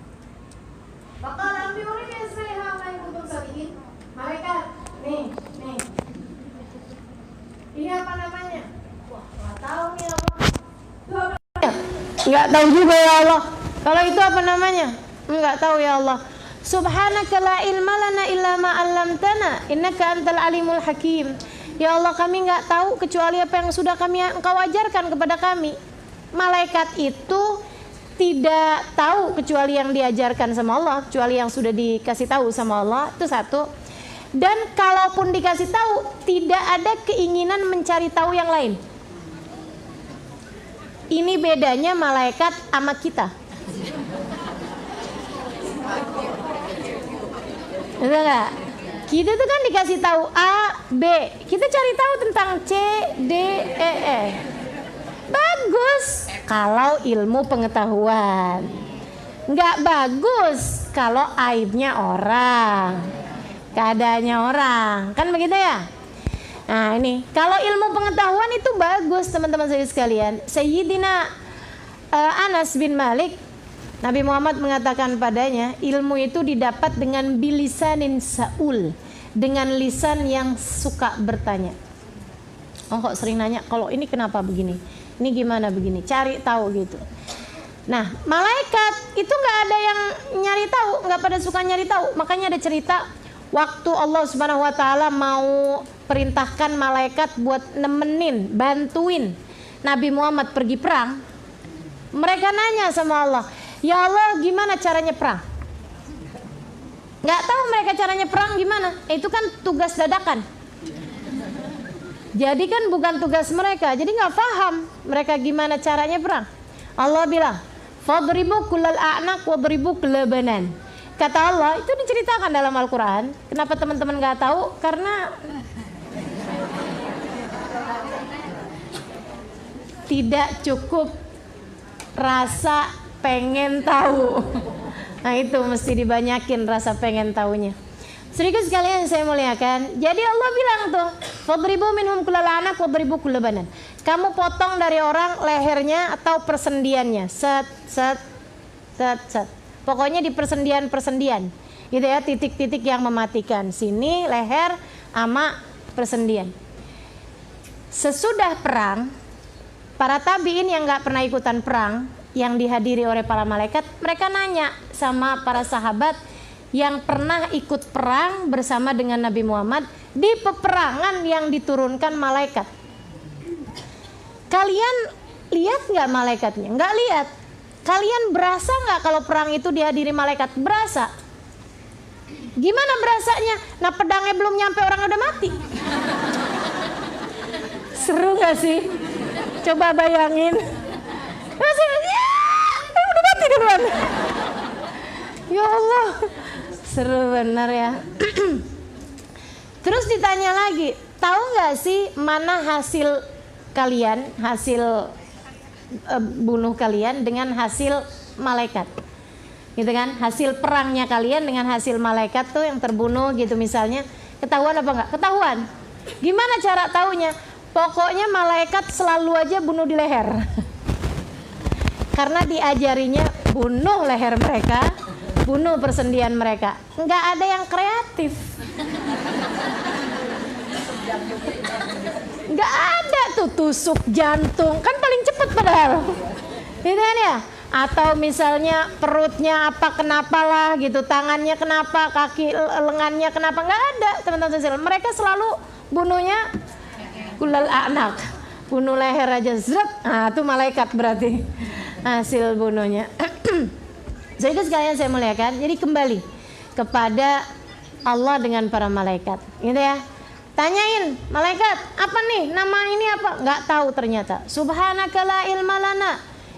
Bakal ambil ini biasanya main kuntum salihin. Malaikat, nih. Ini apa namanya? Wah, nggak tahu nih Allah. Itu apa namanya? Nggak tahu juga ya Allah. Kalau itu apa namanya? Nggak tahu ya Allah. Subhanaka la ilma lana illa ma 'allamtana innaka antal alimul hakim. Ya Allah, kami enggak tahu kecuali apa yang sudah Engkau ajarkan kepada kami. Malaikat itu tidak tahu kecuali yang diajarkan sama Allah, kecuali yang sudah dikasih tahu sama Allah. Itu satu. Dan kalaupun dikasih tahu, tidak ada keinginan mencari tahu yang lain. Ini bedanya malaikat sama kita. Betul nggak? Kita tuh kan dikasih tahu A, B. Kita cari tahu tentang C, D, E. Bagus kalau ilmu pengetahuan. Nggak bagus kalau aibnya orang, keadaannya orang. Kan begitu ya? Nah ini, kalau ilmu pengetahuan itu bagus teman-teman saya sekalian. Sayyidina Anas bin Malik, Nabi Muhammad mengatakan padanya, ilmu itu didapat dengan bilisanin saul, dengan lisan yang suka bertanya. Oh kok sering nanya, kalau ini kenapa begini, ini gimana begini, cari tahu gitu. Nah malaikat itu nggak ada yang nyari tahu, nggak pada suka nyari tahu. Makanya ada cerita waktu Allah Subhanahu Wa Taala mau perintahkan malaikat buat nemenin, bantuin Nabi Muhammad pergi perang. Mereka nanya sama Allah, ya Allah gimana caranya perang? Nggak tahu mereka caranya perang gimana. Itu kan tugas dadakan. Jadi kan bukan tugas mereka. Jadi nggak paham mereka gimana caranya perang. Allah bilang, fadribu kullal a'naq wadribu kullabanan. Kata Allah, itu diceritakan dalam Al-Quran. Kenapa teman-teman nggak tahu? Karena tidak cukup rasa pengen tahu. Nah itu mesti dibanyakin rasa pengen tahunya. Sedikit sekalian saya muliakan. Jadi Allah bilang tuh, fadribu minhum kullal a'naq wadribu kullabanan. Kamu potong dari orang lehernya atau persendiannya. Set. Pokoknya di persendian. Gitu ya, titik-titik yang mematikan. Sini leher sama persendian. Sesudah perang, para tabi'in yang nggak pernah ikutan perang, yang dihadiri oleh para malaikat, mereka nanya sama para sahabat yang pernah ikut perang bersama dengan Nabi Muhammad di peperangan yang diturunkan malaikat. Kalian lihat nggak malaikatnya? Nggak lihat. Kalian berasa nggak kalau perang itu dihadiri malaikat? Berasa. Gimana berasanya? Nah pedangnya belum nyampe orang udah mati. Seru nggak sih? Coba bayangin. Udah mati duluan. Ya Allah, seru benar ya. Terus ditanya lagi, tahu nggak sih mana hasil kalian, hasil bunuh kalian dengan hasil malaikat, gitu kan? Hasil perangnya kalian dengan hasil malaikat tuh yang terbunuh gitu misalnya, ketahuan apa nggak? Ketahuan. Gimana cara taunya? Pokoknya malaikat selalu aja bunuh di leher. Karena diajarinya bunuh leher mereka, bunuh persendian mereka. Nggak ada yang kreatif. Nggak ada tuh tusuk jantung, kan paling cepet padahal. Gitu kan ya? Atau misalnya perutnya apa kenapa lah gitu, tangannya kenapa, kaki lengannya kenapa, nggak ada teman-teman. Mereka selalu bunuhnya kullal a'naq, bunuh leher aja zret. Nah itu malaikat berarti hasil bunuhnya. Jadi sekalian saya muliakan, jadi kembali kepada Allah dengan para malaikat, gitu ya. Tanyain malaikat, apa nih nama ini apa? Nggak tahu ternyata. Subhanaka la ilma lana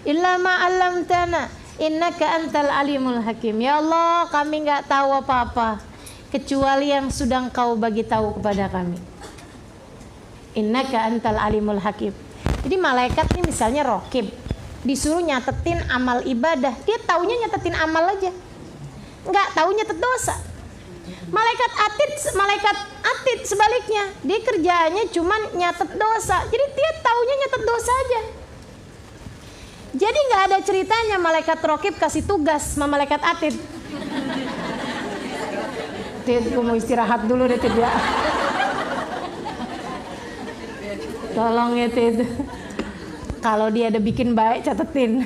illa ma 'allamtana innaka antal alimul hakim. Ya Allah, kami nggak tahu apa-apa kecuali yang sudah Engkau bagi tahu kepada kami. Innaka antal alimul hakim. Jadi malaikat ini misalnya raqib, disuruh nyatetin amal ibadah, dia taunya nyatetin amal aja, nggak tahu nyatet dosa. Malaikat atid sebaliknya, dia kerjaannya cuma nyatet dosa, jadi dia taunya nyatet dosa aja. Jadi nggak ada ceritanya malaikat raqib kasih tugas sama malaikat atid. Tid, gue mau istirahat dulu deh Tid ya. Tolong ya Tid. Kalau dia ada bikin baik catetin.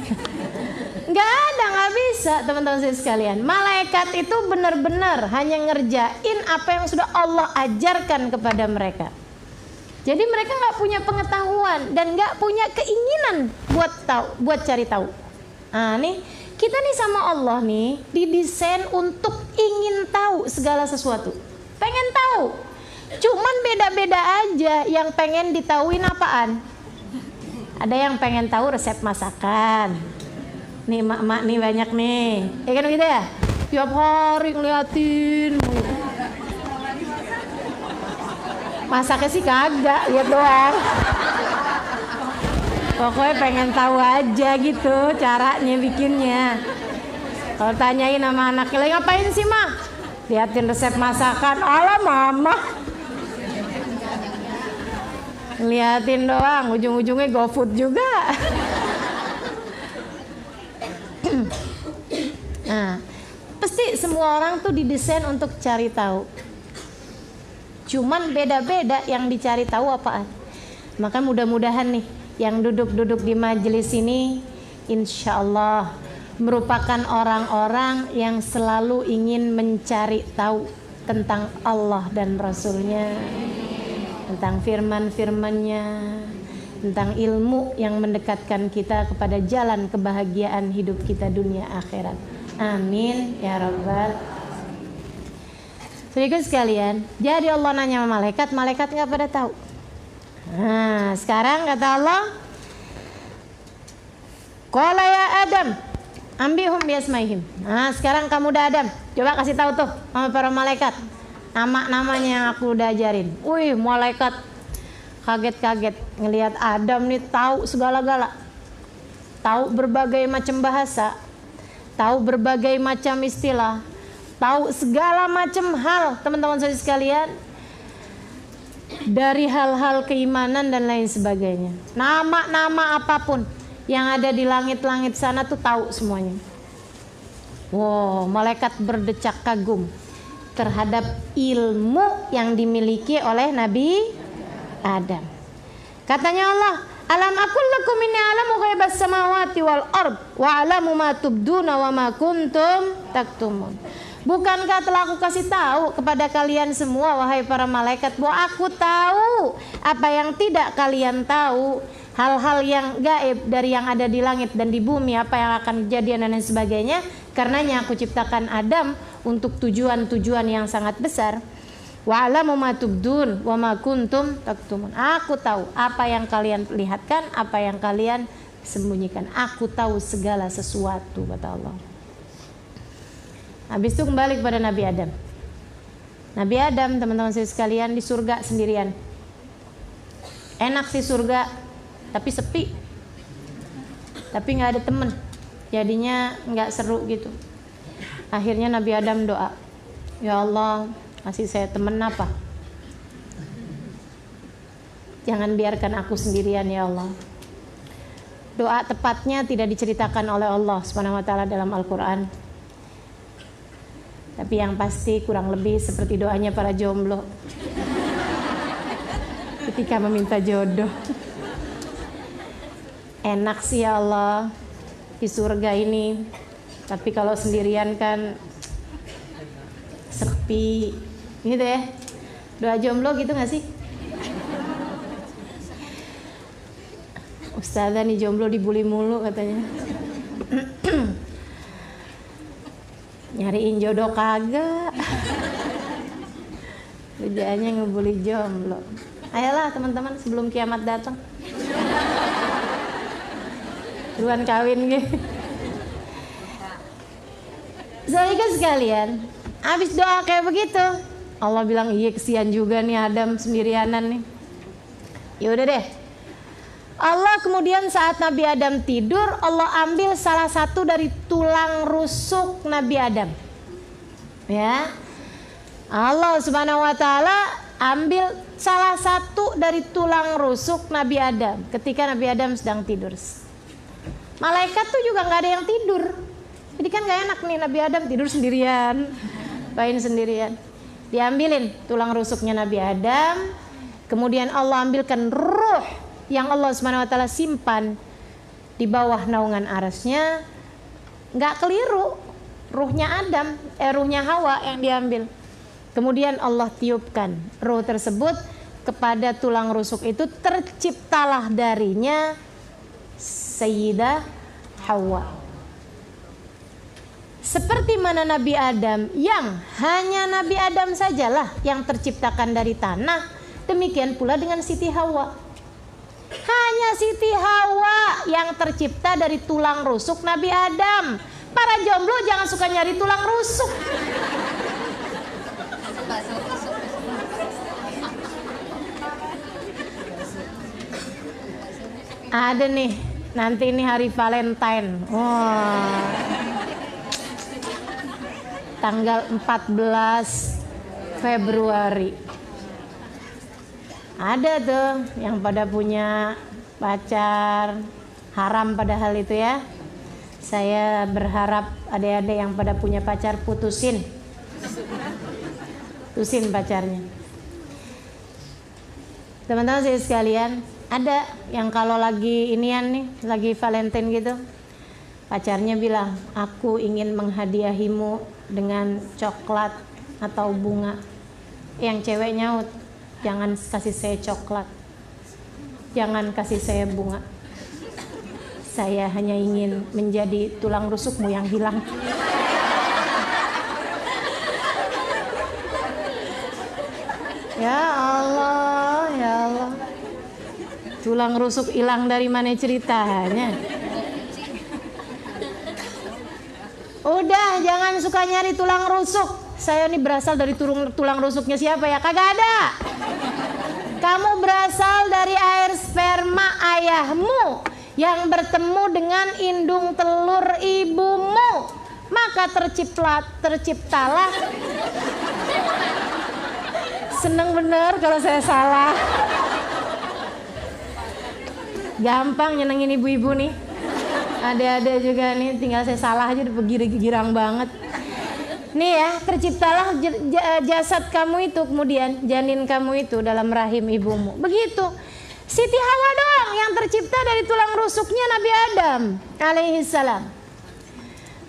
Nggak ada, nggak bisa teman-teman saya sekalian. Malaikat itu benar-benar hanya ngerjain apa yang sudah Allah ajarkan kepada mereka. Jadi mereka nggak punya pengetahuan dan nggak punya keinginan buat cari tahu. Nah nih kita nih sama Allah nih didesain untuk ingin tahu segala sesuatu, pengen tahu. Cuman beda-beda aja yang pengen ditahuin apaan. Ada yang pengen tahu resep masakan. Nih mak-mak nih banyak nih. Ya kan gitu ya? Tiap hari ngeliatin. Masaknya sih kagak, lihat doang. Pokoknya pengen tahu aja gitu caranya bikinnya. Kalau tanyain sama anaknya, lagi ngapain sih mah? Liatin resep masakan. Alah mama, liatin doang, ujung-ujungnya GoFood juga. Nah, pasti semua orang tuh didesain untuk cari tahu. Cuman beda-beda yang dicari tahu apaan. Maka mudah-mudahan nih yang duduk-duduk di majelis ini insya Allah merupakan orang-orang yang selalu ingin mencari tahu tentang Allah dan Rasulnya, tentang firman-firmannya, tentang ilmu yang mendekatkan kita kepada jalan kebahagiaan hidup kita dunia akhirat. Amin ya rabbal. Saudara sekalian, jadi Allah nanya sama malaikat, malaikat nggak pada tahu. Nah, sekarang kata Allah, qala ya Adam, ambihum biasmaihim. Nah, sekarang kamu udah Adam, coba kasih tahu tuh sama para malaikat nama-namanya yang aku udah ajarin. Wih, malaikat kaget-kaget ngelihat Adam nih tahu segala-gala, tahu berbagai macam bahasa, tahu berbagai macam istilah, tahu segala macam hal, teman-teman saudara sekalian, dari hal-hal keimanan dan lain sebagainya. Nama-nama apapun yang ada di langit-langit sana tuh tahu semuanya. Wow, malaikat berdecak kagum terhadap ilmu yang dimiliki oleh Nabi Adam. Katanya Allah, alam aqul lakum inni a'lamu ghaibas samawati wal ard wa a'lamu ma tubduna wa ma kuntum taktumun. Bukankah telah aku kasih tahu kepada kalian semua wahai para malaikat bahwa aku tahu apa yang tidak kalian tahu, hal-hal yang gaib dari yang ada di langit dan di bumi, apa yang akan kejadian dan lain sebagainya. Karenanya aku ciptakan Adam untuk tujuan-tujuan yang sangat besar. Wa alamu ma tubdun wa ma kuntum taktumun. Aku tahu apa yang kalian lihatkan, apa yang kalian sembunyikan. Aku tahu segala sesuatu, kata Allah. Habis itu kembali kepada Nabi Adam. Nabi Adam, teman-teman saya sekalian, di surga sendirian. Enak sih surga, tapi sepi. Tapi nggak ada temen, jadinya nggak seru gitu. Akhirnya Nabi Adam doa, ya Allah, kasih saya temen apa? Jangan biarkan aku sendirian ya Allah. Doa tepatnya tidak diceritakan oleh Allah Subhanahu wa taala dalam Al-Qur'an. Tapi yang pasti kurang lebih seperti doanya para jomblo ketika meminta jodoh. Enak sih ya Allah di surga ini, tapi kalau sendirian kan sepi gitu ya. Doa jomblo gitu gak sih? Ustazah nih jomblo dibully mulu katanya. Nyariin jodoh kagak. Kerjaannya ngebully jomblo. Ayolah teman-teman sebelum kiamat datang. Duluan kawin gitu. Saudara sekalian, habis doa kayak begitu, Allah bilang, iya kesian juga nih Adam sendirianan nih. Ya udah deh. Allah kemudian saat Nabi Adam tidur, Allah ambil salah satu dari tulang rusuk Nabi Adam. Ya. Allah Subhanahu wa taala ambil salah satu dari tulang rusuk Nabi Adam ketika Nabi Adam sedang tidur. Malaikat tuh juga nggak ada yang tidur. Jadi kan nggak enak nih Nabi Adam tidur sendirian, bayin sendirian. Diambilin tulang rusuknya Nabi Adam, kemudian Allah ambilkan ruh yang Allah Subhanahu wa taala simpan di bawah naungan arasnya. Nggak keliru, ruhnya Adam, ruhnya Hawa yang diambil. Kemudian Allah tiupkan ruh tersebut kepada tulang rusuk itu, terciptalah darinya Sayyidah Hawa. Seperti mana Nabi Adam yang hanya Nabi Adam sajalah yang terciptakan dari tanah, demikian pula dengan Siti Hawa. Hanya Siti Hawa yang tercipta dari tulang rusuk Nabi Adam. Para jomblo jangan suka nyari tulang rusuk. Ada nih, nanti ini hari Valentine. Wah. Tanggal 14 Februari. Ada tuh yang pada punya pacar, haram padahal itu ya. Saya berharap adik-adik yang pada punya pacar putusin pacarnya. Teman-teman saya sekalian, ada yang kalau lagi inian nih, lagi Valentine gitu, pacarnya bilang, aku ingin menghadiahimu dengan coklat atau bunga. Yang cewek nyaut, jangan kasih saya coklat, jangan kasih saya bunga, saya hanya ingin menjadi tulang rusukmu yang hilang. Ya Allah, ya Allah, tulang rusuk hilang dari mana ceritanya? Udah, jangan suka nyari tulang rusuk. Saya ini berasal dari tulang rusuknya siapa ya? Kagak ada. Kamu berasal dari air sperma ayahmu yang bertemu dengan indung telur ibumu. Maka terciptalah. Seneng bener kalau saya salah. Gampang nyenengin ibu-ibu nih. Ada juga nih, tinggal saya salah aja udah girang banget. Nih ya, terciptalah jasad kamu itu, kemudian janin kamu itu dalam rahim ibumu. Begitu. Siti Hawa doang yang tercipta dari tulang rusuknya Nabi Adam alaihissalam.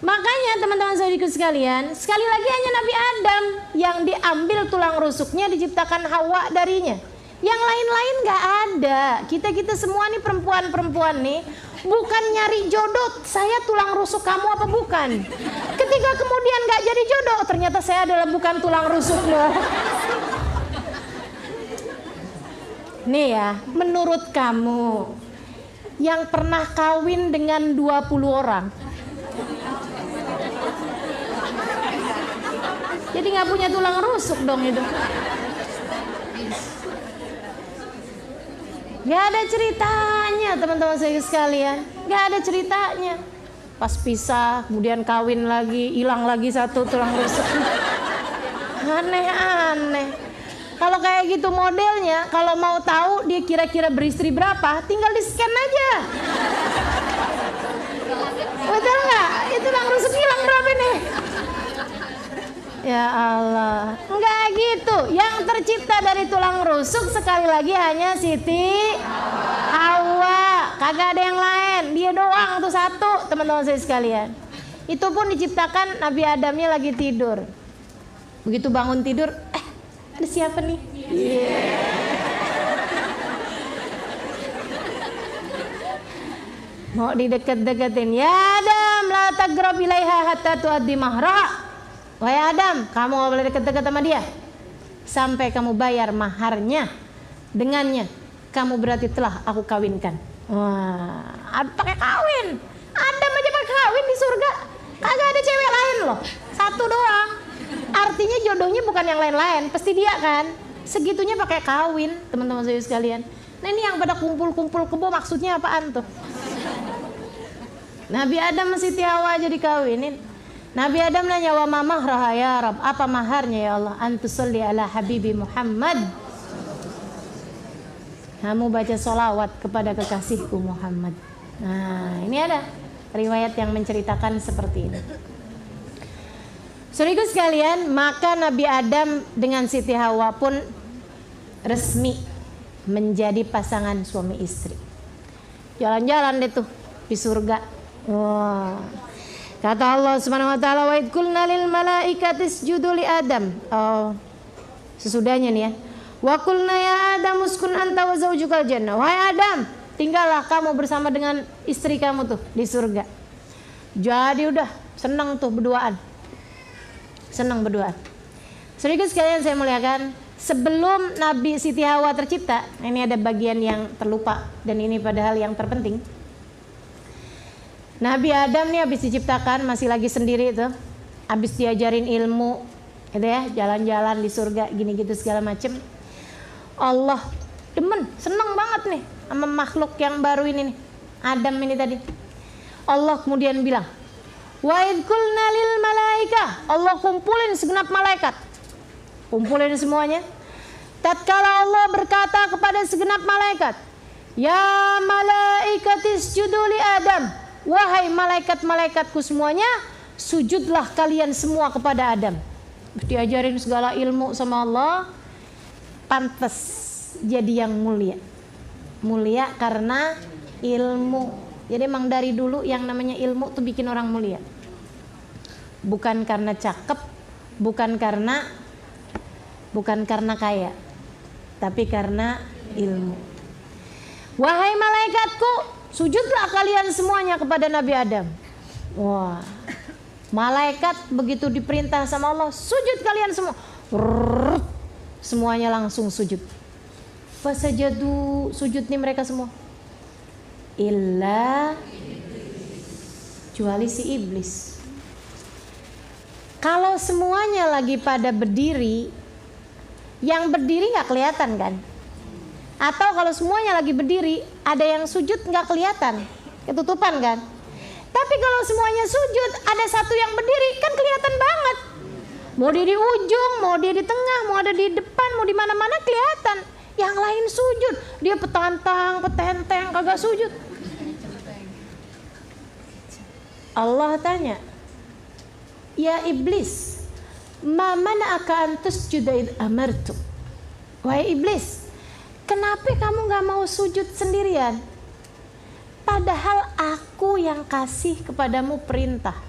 Makanya teman-teman saudariku sekalian, sekali lagi hanya Nabi Adam yang diambil tulang rusuknya, diciptakan Hawa darinya. Yang lain-lain gak ada. Kita semua nih perempuan-perempuan nih, bukan nyari jodoh, saya tulang rusuk kamu apa bukan. Ketika kemudian gak jadi jodoh, ternyata saya adalah bukan tulang rusukmu. Nih ya, menurut kamu yang pernah kawin dengan 20 orang, jadi gak punya tulang rusuk dong itu. Gak ada ceritanya teman-teman saya sekalian. Gak ada ceritanya. Pas pisah, kemudian kawin lagi, hilang lagi satu tulang rusuk. Aneh-aneh. Kalau kayak gitu modelnya, kalau mau tahu dia kira-kira beristri berapa, tinggal di-scan aja. Betul nggak? Itu tulang rusuk hilang berapa nih? Ya Allah, enggak gitu. Yang tercipta dari tulang rusuk sekali lagi hanya Siti Hawa. Kagak ada yang lain. Dia doang tuh satu, teman-teman saya sekalian. Itu pun diciptakan Nabi Adamnya lagi tidur. Begitu bangun tidur, ada siapa nih? Mau dideket-deketin. Ya Adam, la tagrab ilaiha hatta tuaddi mahra. Wahai Adam, kamu gak boleh deket-deket sama dia sampai kamu bayar maharnya. Dengannya kamu berarti telah aku kawinkan. Wah, pakai kawin. Adam aja pakai kawin di surga. Kagak ada cewek lain loh, satu doang. Artinya jodohnya bukan yang lain-lain, pasti dia kan. Segitunya pakai kawin, teman-teman saya sekalian. Nah ini yang pada kumpul-kumpul kebo maksudnya apaan tuh? Nabi Adam masih Siti Hawa aja dikawinin. Nabi Adam nanya, wa ma mahraha ya Rab, apa maharnya ya Allah? Antusalli ala habibi Muhammad. Kamu baca sholawat kepada kekasihku Muhammad. Nah ini ada riwayat yang menceritakan seperti ini. Saudaraku sekalian, maka Nabi Adam dengan Siti Hawa pun resmi menjadi pasangan suami istri. Jalan-jalan deh tuh di surga. Wah. Kata Allah Subhanahu wa taala, wa id qulna lil malaikati isjudu li Adam. Oh, sesudahnya nih ya. Wa qulna ya Adam uskun anta wa zaujukal jannah. Wahai Adam, tinggallah kamu bersama dengan istri kamu tuh di surga. Jadi udah senang tuh berduaan. Senang berduaan. Saudara sekalian saya muliakan, sebelum Nabi Siti Hawa tercipta, ini ada bagian yang terlupa dan ini padahal yang terpenting. Nabi Adam nih habis diciptakan masih lagi sendiri tuh, habis diajarin ilmu, gitu ya, jalan-jalan di surga, gini gitu segala macem. Allah demen, seneng banget nih sama makhluk yang baru ini nih, Adam ini tadi. Allah kemudian bilang, wa idh qulna lil malaikah, Allah kumpulin segenap malaikat, kumpulin semuanya. Tatkala Allah berkata kepada segenap malaikat, ya malaikatis isjudu li Adam, wahai malaikat-malaikatku semuanya, sujudlah kalian semua kepada Adam. Diajarin segala ilmu sama Allah, pantas jadi yang mulia. Mulia karena ilmu. Jadi emang dari dulu yang namanya ilmu tuh bikin orang mulia. Bukan karena cakep, bukan karena kaya, tapi karena ilmu. Wahai malaikatku, sujudlah kalian semuanya kepada Nabi Adam. Wah, malaikat begitu diperintah sama Allah, sujud kalian semua. Semuanya langsung sujud. Fasajadu, sujud nih mereka semua. Illa, kecuali si iblis. Kalau semuanya lagi pada berdiri, yang berdiri nggak kelihatan kan? Atau kalau semuanya lagi berdiri, ada yang sujud nggak kelihatan, ketutupan kan? Tapi kalau semuanya sujud, ada satu yang berdiri, kan kelihatan banget. Mau dia di ujung, mau dia di tengah, mau ada di depan, mau di mana-mana kelihatan. Yang lain sujud, dia petantang, petenteng, kagak sujud. Allah tanya, ya iblis, ma mana'aka an tasjuda id amartu. Wahai iblis, kenapa kamu gak mau sujud sendirian? Padahal aku yang kasih kepadamu perintah.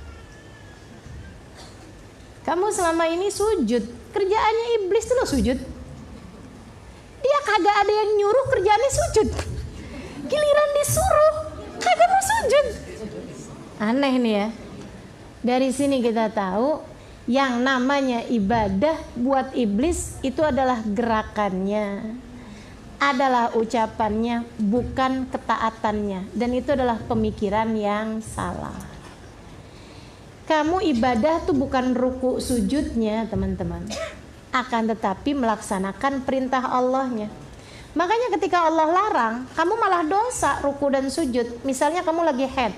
Kamu selama ini sujud, kerjaannya iblis tuh lo sujud. Dia kagak ada yang nyuruh, kerjaannya sujud. Giliran disuruh, kagak mau sujud. Aneh nih ya. Dari sini kita tahu yang namanya ibadah buat iblis itu adalah gerakannya, adalah ucapannya, bukan ketaatannya. Dan itu adalah pemikiran yang salah. Kamu ibadah tuh bukan ruku sujudnya teman-teman, akan tetapi melaksanakan perintah Allahnya. Makanya ketika Allah larang, kamu malah dosa ruku dan sujud. Misalnya kamu lagi head,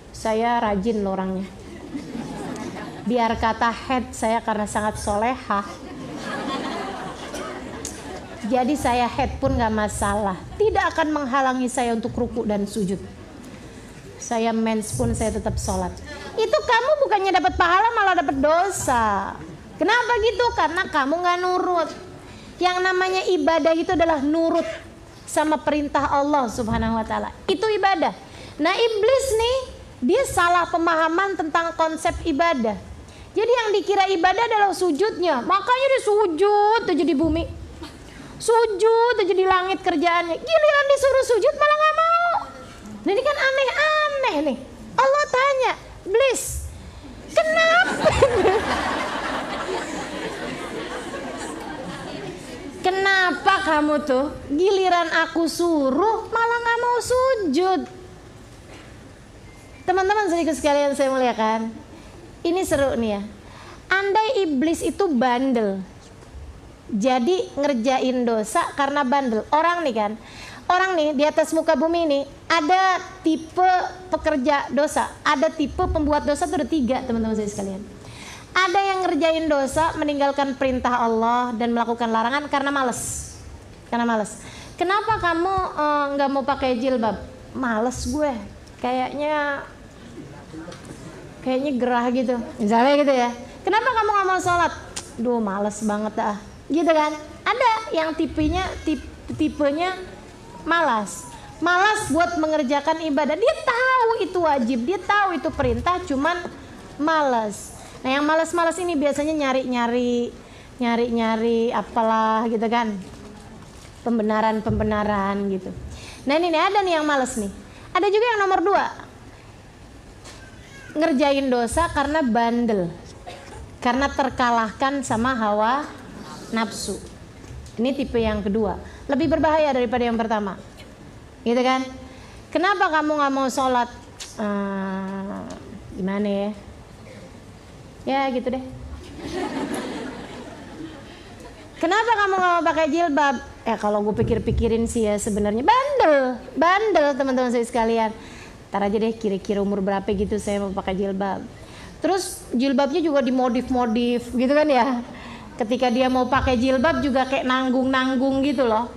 saya rajin loh orangnya, biar kata head saya karena sangat solehah, jadi saya head pun gak masalah, tidak akan menghalangi saya untuk ruku dan sujud. Saya mens pun saya tetap sholat. Itu kamu bukannya dapat pahala, malah dapat dosa. Kenapa gitu? Karena kamu gak nurut. Yang namanya ibadah itu adalah nurut sama perintah Allah subhanahu wa ta'ala. Itu ibadah. Nah iblis nih, dia salah pemahaman tentang konsep ibadah. Jadi yang dikira ibadah adalah sujudnya. Makanya dia sujud aja di bumi, sujud aja di langit kerjaannya. Giliran disuruh sujud malah gak mau. Nah ini kan aneh-aneh nih. Allah tanya, iblis, kenapa? Kenapa kamu tuh giliran aku suruh malah gak mau sujud? Teman-teman sedikit sekalian saya muliakan, ini seru nih ya. Andai iblis itu bandel, jadi ngerjain dosa karena bandel. Orang nih di atas muka bumi ini ada tipe pekerja dosa, ada tipe pembuat dosa tuh ada 3 teman-teman saya sekalian. Ada yang ngerjain dosa, meninggalkan perintah Allah dan melakukan larangan karena malas. Kenapa kamu nggak mau pakai jilbab? Males gue, kayaknya gerah gitu, misalnya gitu ya. Kenapa kamu nggak mau sholat? Duh males banget dah, gitu kan? Ada yang tipenya malas buat mengerjakan ibadah. Dia tahu itu wajib, dia tahu itu perintah, cuman malas. Nah yang malas-malas ini biasanya nyari apalah gitu kan, pembenaran gitu. Nah ini ada nih yang malas nih. Ada juga yang nomor 2, ngerjain dosa karena bandel, karena terkalahkan sama hawa nafsu. Ini tipe yang kedua, lebih berbahaya daripada yang pertama, gitu kan? Kenapa kamu nggak mau sholat? Gimana ya? Ya gitu deh. Kenapa kamu nggak mau pakai jilbab? Kalau gue pikir-pikirin sih ya sebenarnya bandel teman-teman saya sekalian. Ntar aja deh kira-kira umur berapa gitu saya mau pakai jilbab. Terus jilbabnya juga dimodif-modif gitu kan ya. Ketika dia mau pakai jilbab juga kayak nanggung-nanggung gitu loh.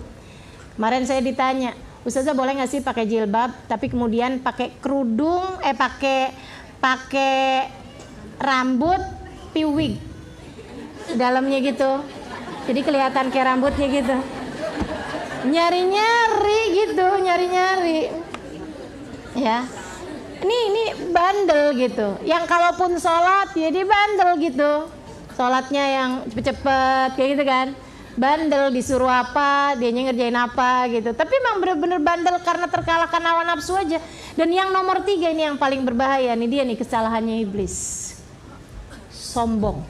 Kemarin saya ditanya, Ustazah boleh nggak sih pakai jilbab tapi kemudian pakai kerudung, pakai rambut piwig dalamnya gitu. Jadi kelihatan kayak rambutnya gitu. Nyari-nyari ya. Ini bandel gitu. Yang kalaupun sholat ya dia bandel gitu. Sholatnya yang cepet-cepet kayak gitu kan. Bandel, disuruh apa dianya ngerjain apa gitu. Tapi emang bener-bener bandel karena terkalahkan hawa nafsu aja. Dan yang nomor 3 ini yang paling berbahaya. Nih dia nih kesalahannya iblis, sombong.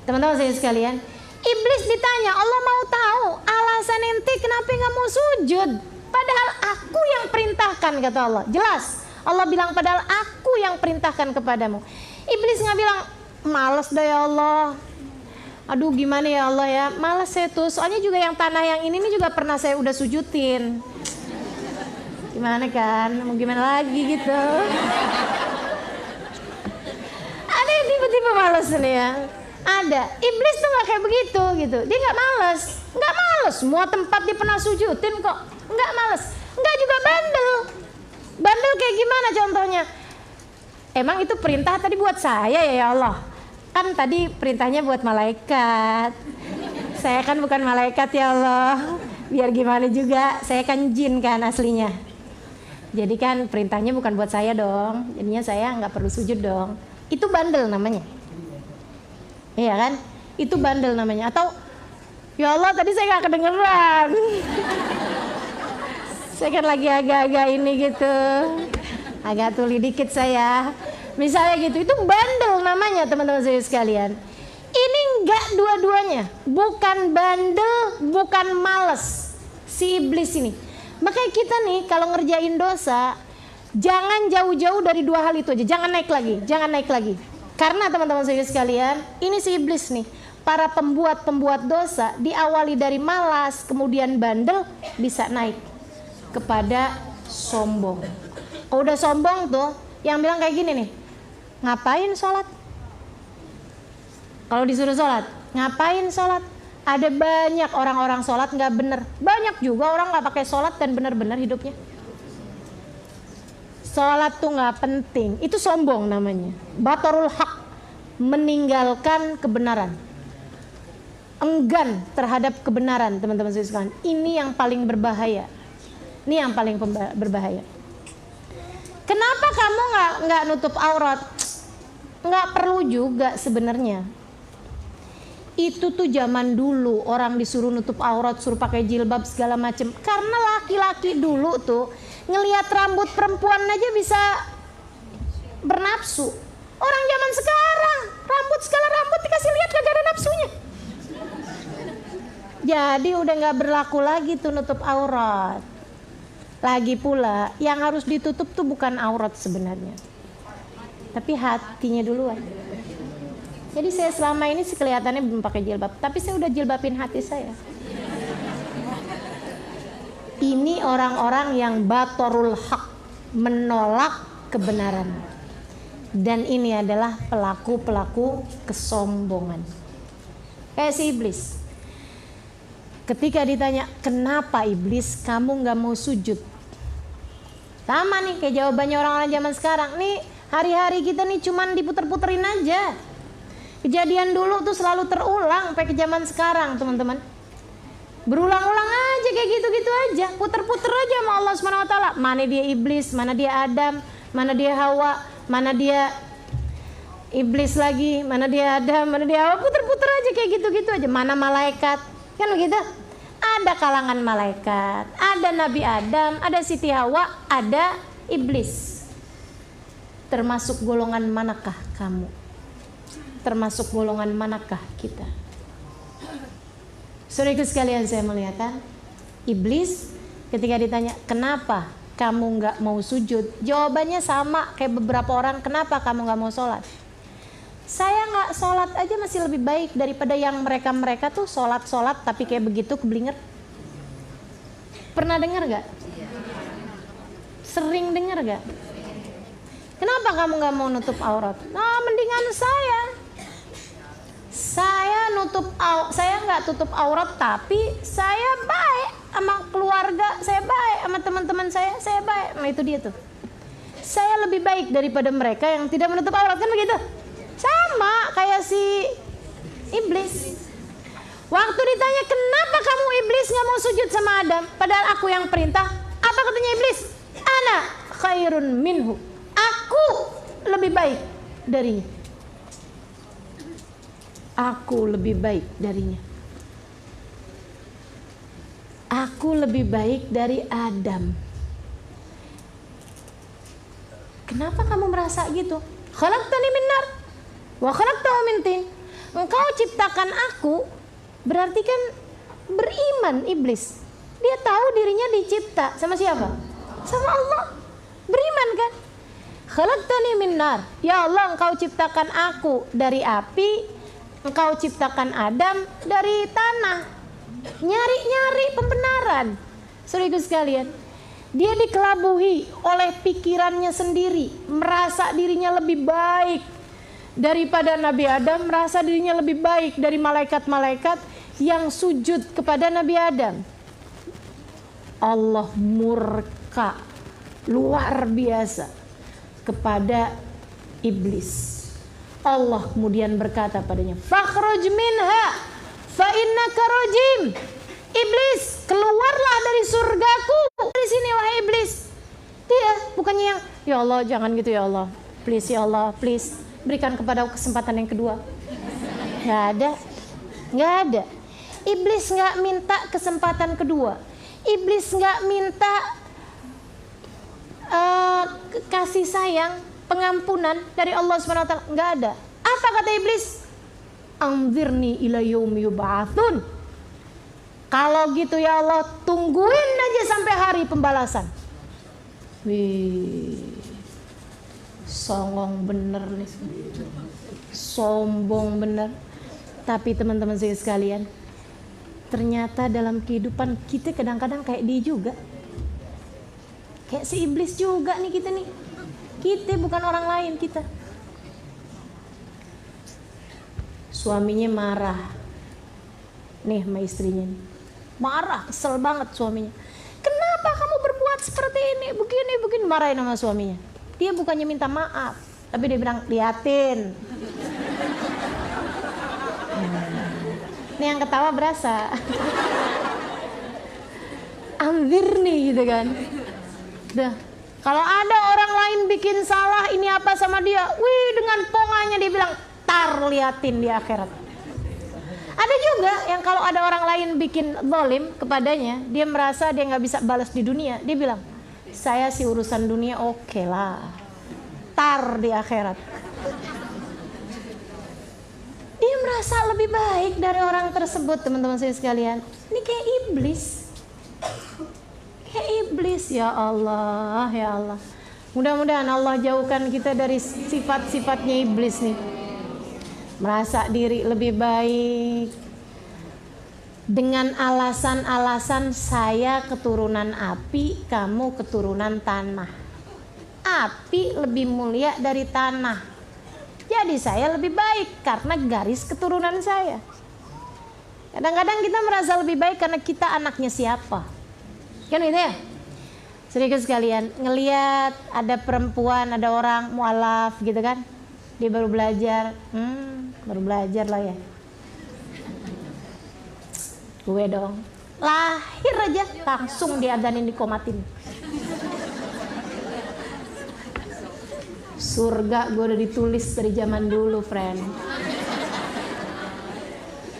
Teman-teman saya sekalian, iblis ditanya, Allah mau tahu alasan ente kenapa nggak mau sujud, padahal aku yang perintahkan, kata Allah. Jelas Allah bilang padahal aku yang perintahkan kepadamu. Iblis nggak bilang malas dah ya Allah, aduh gimana ya Allah ya, malas saya tuh, soalnya juga yang tanah yang ini juga pernah saya udah sujudin. Gimana kan, mau gimana lagi gitu. Ada yang tiba-tiba malas nih ya. Ada, iblis tuh gak kayak begitu gitu. Dia gak males, semua tempat dia pernah sujudin kok. Gak males, gak juga bandel. Bandel kayak gimana contohnya? Emang itu perintah tadi buat saya ya Allah? Kan tadi perintahnya buat malaikat. Saya kan bukan malaikat ya Allah. Biar gimana juga, saya kan jin kan aslinya. Jadi kan perintahnya bukan buat saya dong. Jadinya saya gak perlu sujud dong. Itu bandel namanya. Iya kan? Itu bandel namanya. Atau ya Allah tadi saya gak kedengeran. Saya kan lagi agak-agak ini gitu, agak tuli dikit saya. Misalnya gitu, itu bandel namanya teman-teman saya sekalian. Ini enggak dua-duanya. Bukan bandel, bukan males. Si iblis ini. Makanya kita nih kalau ngerjain dosa, jangan jauh-jauh dari 2 hal itu aja. Jangan naik lagi. Karena teman-teman saya sekalian, ini si iblis nih, para pembuat dosa diawali dari malas, kemudian bandel, bisa naik kepada sombong. Kalau udah sombong tuh, yang bilang kayak gini nih, ngapain sholat? Kalau disuruh sholat, ngapain sholat? Ada banyak orang-orang sholat nggak bener, banyak juga orang nggak pakai sholat dan bener-bener hidupnya. Sholat tuh nggak penting, itu sombong namanya. Batarul haq, meninggalkan kebenaran, enggan terhadap kebenaran, teman-teman sekalian. Ini yang paling berbahaya. Kenapa kamu nggak nutup aurat? Nggak perlu juga sebenarnya. Itu tuh zaman dulu orang disuruh nutup aurat, suruh pakai jilbab segala macem. Karena laki-laki dulu tuh ngelihat rambut perempuan aja bisa bernafsu. Orang zaman sekarang segala rambut dikasih lihat kagak ada nafsunya. Jadi udah nggak berlaku lagi tuh nutup aurat. Lagi pula yang harus ditutup tuh bukan aurat sebenarnya, tapi hatinya duluan. Jadi saya selama ini kelihatannya belum pakai jilbab, tapi saya udah jilbabin hati saya. Ini orang-orang yang batarul haq, menolak kebenaran. Dan ini adalah pelaku-pelaku kesombongan. Kayak si iblis. Ketika ditanya, kenapa iblis kamu gak mau sujud? Sama nih kayak jawabannya orang-orang zaman sekarang. Nih hari-hari kita nih cuman diputer-puterin aja. Kejadian dulu tuh selalu terulang sampai ke zaman sekarang, teman-teman. Berulang-ulang aja kayak gitu-gitu aja. Puter-puter aja sama Allah SWT. Mana dia iblis, mana dia Adam, mana dia Hawa, mana dia iblis lagi, mana dia Adam, mana dia Hawa. Puter-puter aja kayak gitu-gitu aja. Mana malaikat, kan begitu? Ada kalangan malaikat, ada Nabi Adam, ada Siti Hawa, ada iblis. Termasuk golongan manakah kamu? Termasuk golongan manakah kita? Saudaraku sekalian, saya melihatkan iblis ketika ditanya kenapa kamu nggak mau sujud, jawabannya sama kayak beberapa orang, kenapa kamu nggak mau sholat? Saya nggak sholat aja masih lebih baik daripada yang mereka tuh sholat tapi kayak begitu keblinger. Pernah dengar gak? Sering dengar gak? Kenapa kamu nggak mau nutup aurat? Nah, mendingan saya nggak tutup aurat, tapi saya baik sama keluarga, saya baik sama teman-teman saya baik. Nah itu dia tuh. Saya lebih baik daripada mereka yang tidak menutup aurat, kan begitu? Sama kayak si iblis. Waktu ditanya kenapa kamu iblis nggak mau sujud sama Adam, padahal aku yang perintah. Apa katanya iblis? Ana khairun minhu. Aku lebih baik darinya. Aku lebih baik darinya. Aku lebih baik dari Adam. Kenapa kamu merasa gitu? Khalaqtani min nar wa khalaqtahu min tin. Engkau ciptakan aku, berarti kan beriman iblis. Dia tahu dirinya dicipta sama siapa? Sama Allah. Beriman kan? Khalaqtani min nar. Ya Allah, engkau ciptakan aku dari api, engkau ciptakan Adam dari tanah. Nyari-nyari pembenaran. Saudaraku sekalian, dia dikelabuhi oleh pikirannya sendiri, merasa dirinya lebih baik daripada Nabi Adam, merasa dirinya lebih baik dari malaikat-malaikat yang sujud kepada Nabi Adam. Allah murka luar biasa kepada iblis. Allah kemudian berkata padanya, "Fakhruj minha fa innaka rajim." Iblis, keluarlah dari surgaku. Dari sini wahai iblis. Dia bukannya yang, ya Allah jangan gitu ya Allah. Please ya Allah, please berikan kepada aku kesempatan yang kedua. Nggak ada. Iblis nggak minta kesempatan kedua. Iblis nggak minta kasih sayang, pengampunan dari Allah SWT. Nggak ada. Apa kata iblis? Anzirni ila yaumi yub'atsun. Kalau gitu ya Allah, tungguin aja sampai hari pembalasan. Wih, songong bener nih, sombong bener. Tapi teman-teman saya sekalian, ternyata dalam kehidupan kita kadang-kadang kayak dia juga, kayak si iblis juga nih kita nih. Kita bukan orang lain, kita. Suaminya marah nih sama istrinya nih. Marah, kesel banget suaminya. Kenapa kamu berbuat seperti ini, begini, marahin sama suaminya. Dia bukannya minta maaf, tapi dia bilang, liatin. Ini yang ketawa berasa. Anzirni gitu kan. Udah. Kalau ada orang lain bikin salah, ini apa sama dia, wih dengan ponganya dia bilang, tar liatin di akhirat. Ada juga yang kalau ada orang lain bikin zalim kepadanya, dia merasa dia nggak bisa balas di dunia, dia bilang, saya sih urusan dunia oke lah, tar di akhirat. Dia merasa lebih baik dari orang tersebut, teman-teman saya sekalian. Ini kayak iblis. Kayak iblis, ya Allah, ya Allah. Mudah-mudahan Allah jauhkan kita dari sifat-sifatnya iblis nih. Merasa diri lebih baik dengan alasan-alasan saya keturunan api, kamu keturunan tanah. Api lebih mulia dari tanah. Jadi saya lebih baik karena garis keturunan saya. Kadang-kadang kita merasa lebih baik karena kita anaknya siapa. Kan gitu ya? Sedikit sekalian, ngelihat ada perempuan, ada orang mualaf gitu kan. Dia baru belajar, baru belajar lah ya. Gue dong, lahir aja langsung diadanin, dikomatin. Surga gue udah ditulis dari zaman dulu, friend.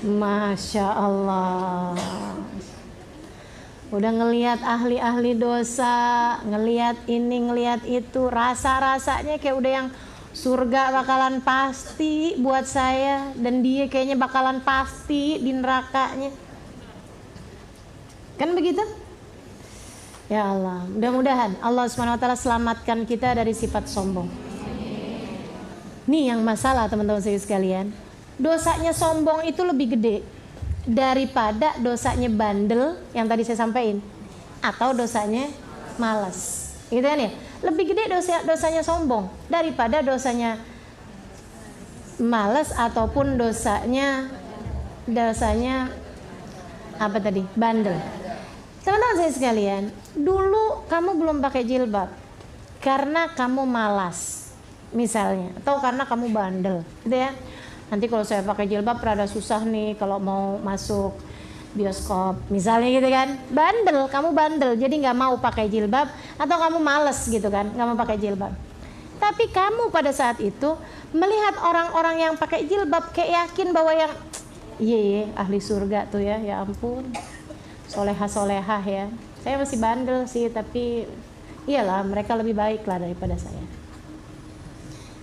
Masya Allah. Udah ngelihat ahli-ahli dosa, ngelihat ini, ngelihat itu, rasa-rasanya kayak udah yang surga bakalan pasti buat saya, dan dia kayaknya bakalan pasti di nerakanya. Kan begitu? Ya Allah, mudah-mudahan Allah SWT selamatkan kita dari sifat sombong. Nih yang masalah teman-teman sekalian, dosanya sombong itu lebih gede daripada dosanya bandel yang tadi saya sampaikan, atau dosanya malas, gitu kan ya? Lebih gede dosanya sombong daripada dosanya malas ataupun dosanya apa tadi? Bandel. Teman-teman saya sekalian, dulu kamu belum pakai jilbab karena kamu malas misalnya, atau karena kamu bandel, gitu ya. Nanti kalau saya pakai jilbab rada susah nih kalau mau masuk bioskop misalnya, gitu kan. Kamu bandel jadi nggak mau pakai jilbab, atau kamu males gitu kan, nggak mau pakai jilbab. Tapi kamu pada saat itu melihat orang-orang yang pakai jilbab kayak yakin bahwa yang ahli surga tuh ya ampun, solehah ya. Saya masih bandel sih, tapi iyalah mereka lebih baik lah daripada saya.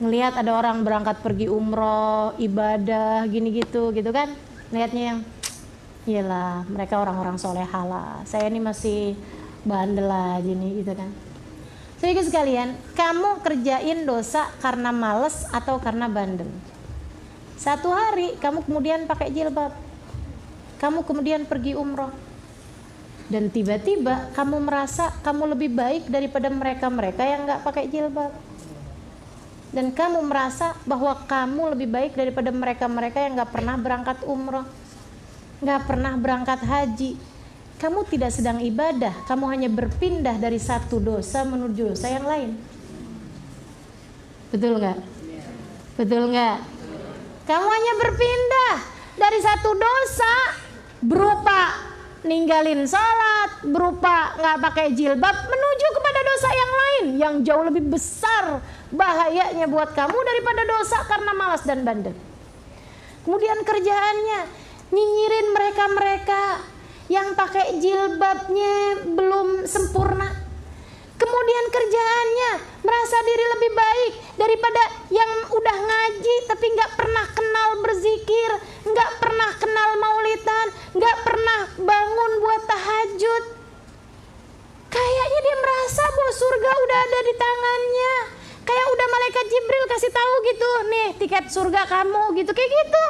Ngelihat ada orang berangkat pergi umroh, ibadah gini gitu kan, lihatnya yang iyalah mereka orang-orang solehah lah, saya ini masih bandel lah gini gitu kan. Jadi sekalian, kamu kerjain dosa karena males atau karena bandel. Satu hari kamu kemudian pakai jilbab, kamu kemudian pergi umroh, dan tiba-tiba kamu merasa kamu lebih baik daripada mereka yang nggak pakai jilbab. Dan kamu merasa bahwa kamu lebih baik daripada mereka yang gak pernah berangkat umroh, gak pernah berangkat haji. Kamu tidak sedang ibadah, kamu hanya berpindah dari satu dosa menuju dosa yang lain. Betul gak? Betul gak? Kamu hanya berpindah dari satu dosa berupa ninggalin sholat, berupa gak pakai jilbab, menuju kepada dosa yang lain yang jauh lebih besar bahayanya buat kamu daripada dosa karena malas dan bandel. Kemudian kerjaannya nyinyirin mereka yang pakai jilbabnya belum sempurna. Kemudian kerjaannya merasa diri lebih baik daripada yang udah ngaji tapi nggak pernah kenal berzikir, nggak pernah kenal maulidan, nggak pernah bangun buat tahajud. Kayaknya dia merasa bahwa surga udah ada di tangannya. Kayak udah malaikat Jibril kasih tahu gitu, nih tiket surga kamu gitu, kayak gitu.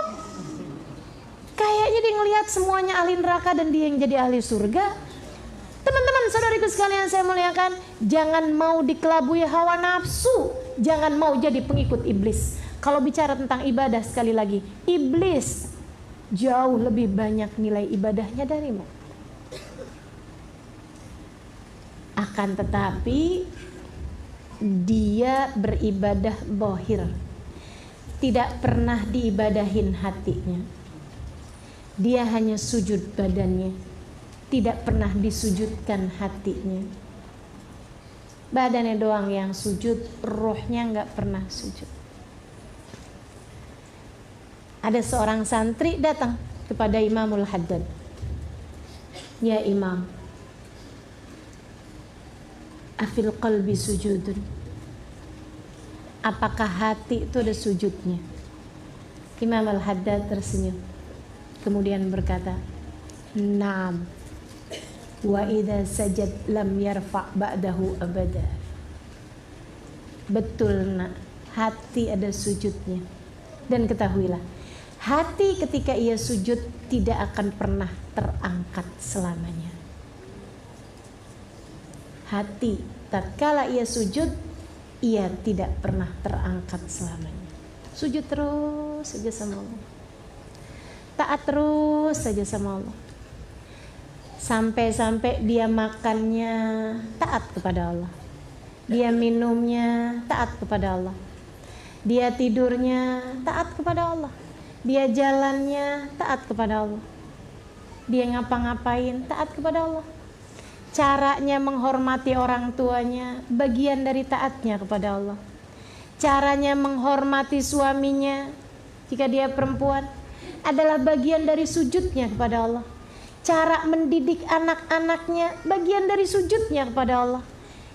Kayaknya dia ngelihat semuanya ahli neraka dan dia yang jadi ahli surga. Teman-teman saudariku sekalian saya muliakan, jangan mau dikelabui hawa nafsu, jangan mau jadi pengikut iblis. Kalau bicara tentang ibadah, sekali lagi, iblis jauh lebih banyak nilai ibadahnya darimu. Akan tetapi dia beribadah bohir, tidak pernah diibadahin hatinya. Dia hanya sujud badannya, tidak pernah disujudkan hatinya. Badannya doang yang sujud, rohnya nggak pernah sujud. Ada seorang santri datang kepada Imamul Haddad. Ya Imam, afil qalbi sujudun. Apakah hati itu ada sujudnya? Imam Al-Haddad tersenyum, kemudian berkata, Naam, wa idza sajad lam yarfa' ba'dahu abada. Betul nak, hati ada sujudnya. Dan ketahuilah, hati ketika ia sujud tidak akan pernah terangkat selamanya. Hati tatkala ia sujud, ia tidak pernah terangkat selamanya. Sujud terus saja sama Allah, taat terus saja sama Allah, sampai-sampai dia makannya taat kepada Allah, dia minumnya taat kepada Allah, dia tidurnya taat kepada Allah, dia jalannya taat kepada Allah, dia ngapa-ngapain taat kepada Allah. Caranya menghormati orang tuanya bagian dari taatnya kepada Allah. Caranya menghormati suaminya jika dia perempuan adalah bagian dari sujudnya kepada Allah. Cara mendidik anak-anaknya bagian dari sujudnya kepada Allah.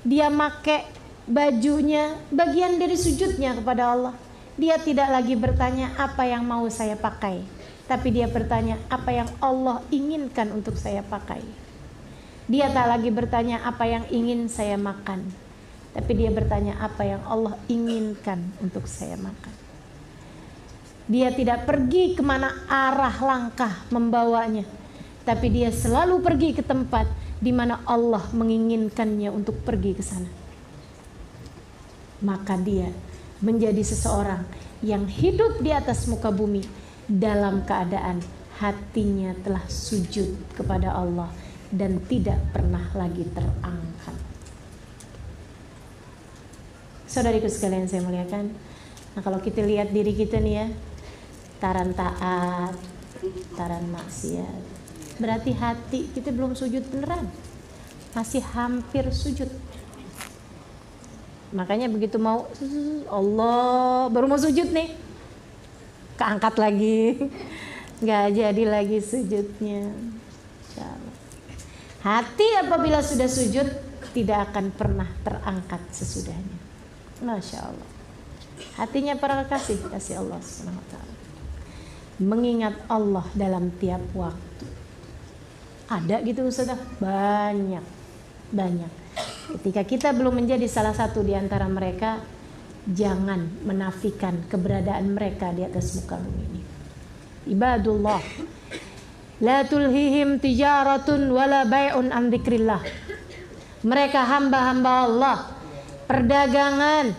Dia make bajunya bagian dari sujudnya kepada Allah. Dia tidak lagi bertanya apa yang mau saya pakai, tapi dia bertanya apa yang Allah inginkan untuk saya pakai. Dia tak lagi bertanya apa yang ingin saya makan, tapi dia bertanya apa yang Allah inginkan untuk saya makan. Dia tidak pergi kemana arah langkah membawanya, tapi dia selalu pergi ke tempat di mana Allah menginginkannya untuk pergi ke sana. Maka dia menjadi seseorang yang hidup di atas muka bumi dalam keadaan hatinya telah sujud kepada Allah dan tidak pernah lagi terangkat. Saudariku sekalian saya muliakan, nah kalau kita lihat diri kita nih ya, taran taat, taran maksiat, berarti hati kita belum sujud beneran, masih hampir sujud. Makanya begitu mau Allah baru mau sujud nih, keangkat lagi, nggak jadi lagi sujudnya. Hati apabila sudah sujud tidak akan pernah terangkat sesudahnya. Masya Allah. Hatinya para kasih Allah Subhanahu Wa Taala. Mengingat Allah dalam tiap waktu. Ada gitu Ustazah? Banyak. Ketika kita belum menjadi salah satu di antara mereka, jangan menafikan keberadaan mereka di atas muka bumi ini. Ibadullah, la tulhihim tijaratun wala bai'un an dzikrillah. Mereka hamba-hamba Allah, perdagangan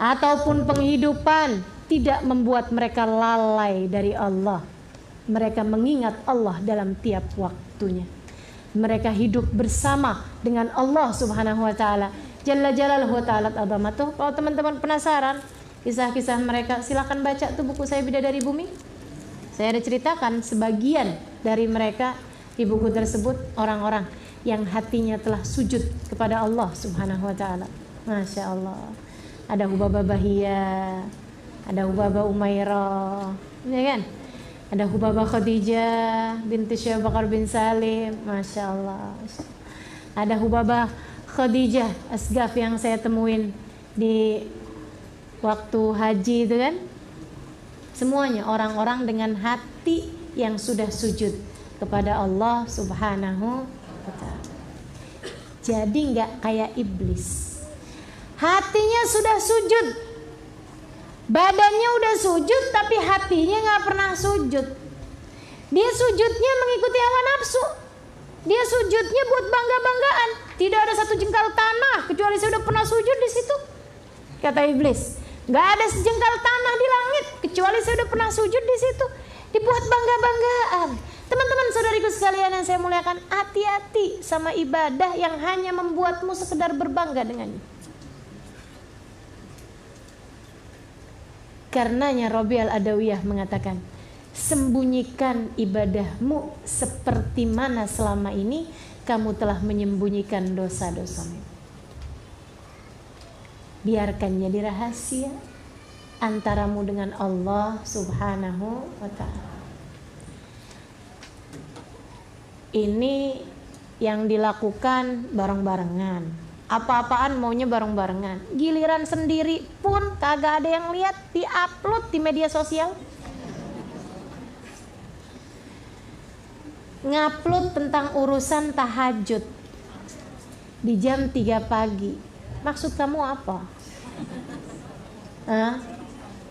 ataupun penghidupan tidak membuat mereka lalai dari Allah. Mereka mengingat Allah dalam tiap waktunya. Mereka hidup bersama dengan Allah Subhanahu wa taala. Jalla jalaluhu wa ta'ala azamatuh. Kalau teman-teman penasaran kisah-kisah mereka, silakan baca tuh buku saya Bidadari Bumi. Saya ada ceritakan sebagian dari mereka di buku tersebut, orang-orang yang hatinya telah sujud kepada Allah Subhanahu wa taala. Masya Allah. Ada Hubabah Bahia, ada Hubabah Umairah, ya kan? Ada Hubabah Khadijah binti Syekh Bakar bin Salim, Masya Allah. Ada Hubabah Khadijah Asgaf yang saya temuin di waktu haji itu kan. Semuanya orang-orang dengan hati yang sudah sujud kepada Allah Subhanahu wa ta'ala. Jadi nggak kayak iblis. Hatinya sudah sujud, badannya udah sujud, tapi hatinya nggak pernah sujud. Dia sujudnya mengikuti hawa nafsu. Dia sujudnya buat bangga-banggaan. Tidak ada satu jengkal tanah kecuali saya udah pernah sujud di situ. Kata iblis, nggak ada sejengkal tanah di langit kecuali saya udah pernah sujud di situ. Dibuat bangga-banggaan. Teman-teman saudariku sekalian yang saya muliakan, hati-hati sama ibadah yang hanya membuatmu sekedar berbangga dengannya. Karenanya Rabi Al-Adawiyah mengatakan, sembunyikan ibadahmu seperti mana selama ini kamu telah menyembunyikan dosa-dosamu. Biarkan jadi rahasia antaramu dengan Allah Subhanahu wa ta'ala. Ini yang dilakukan bareng-barengan. Apa-apaan maunya bareng-barengan. Giliran sendiri pun kagak ada yang lihat, di-upload di media sosial. Ngupload tentang urusan tahajud di jam 3 pagi. Maksud kamu apa?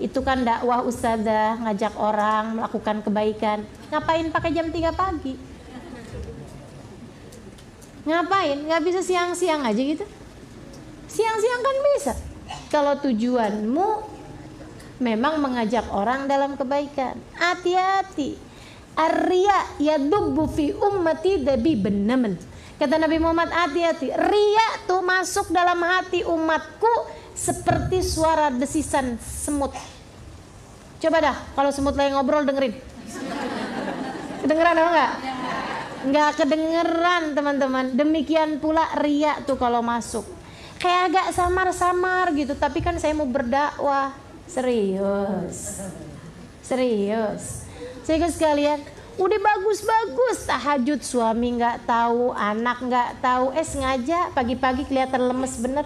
Itu kan dakwah ustazah, ngajak orang melakukan kebaikan. Ngapain pakai jam 3 pagi? Ngapain? Nggak bisa siang-siang aja gitu? Siang-siang kan bisa. Kalau tujuanmu memang mengajak orang dalam kebaikan. Hati-hati. Ar-riya yadubbu fi ummati dabiban naman. Kata Nabi Muhammad, hati-hati. Riya tuh masuk dalam hati umatku seperti suara desisan semut. Coba dah, kalau semut lagi ngobrol dengerin. Kedengeran apa enggak? Nggak kedengeran teman-teman. Demikian pula riya tuh kalau masuk kayak agak samar-samar gitu, tapi kan saya mau berdakwah. Serius sekalian, udah bagus-bagus tahajud, suami nggak tahu, anak nggak tahu, sengaja pagi-pagi kelihatan lemes bener.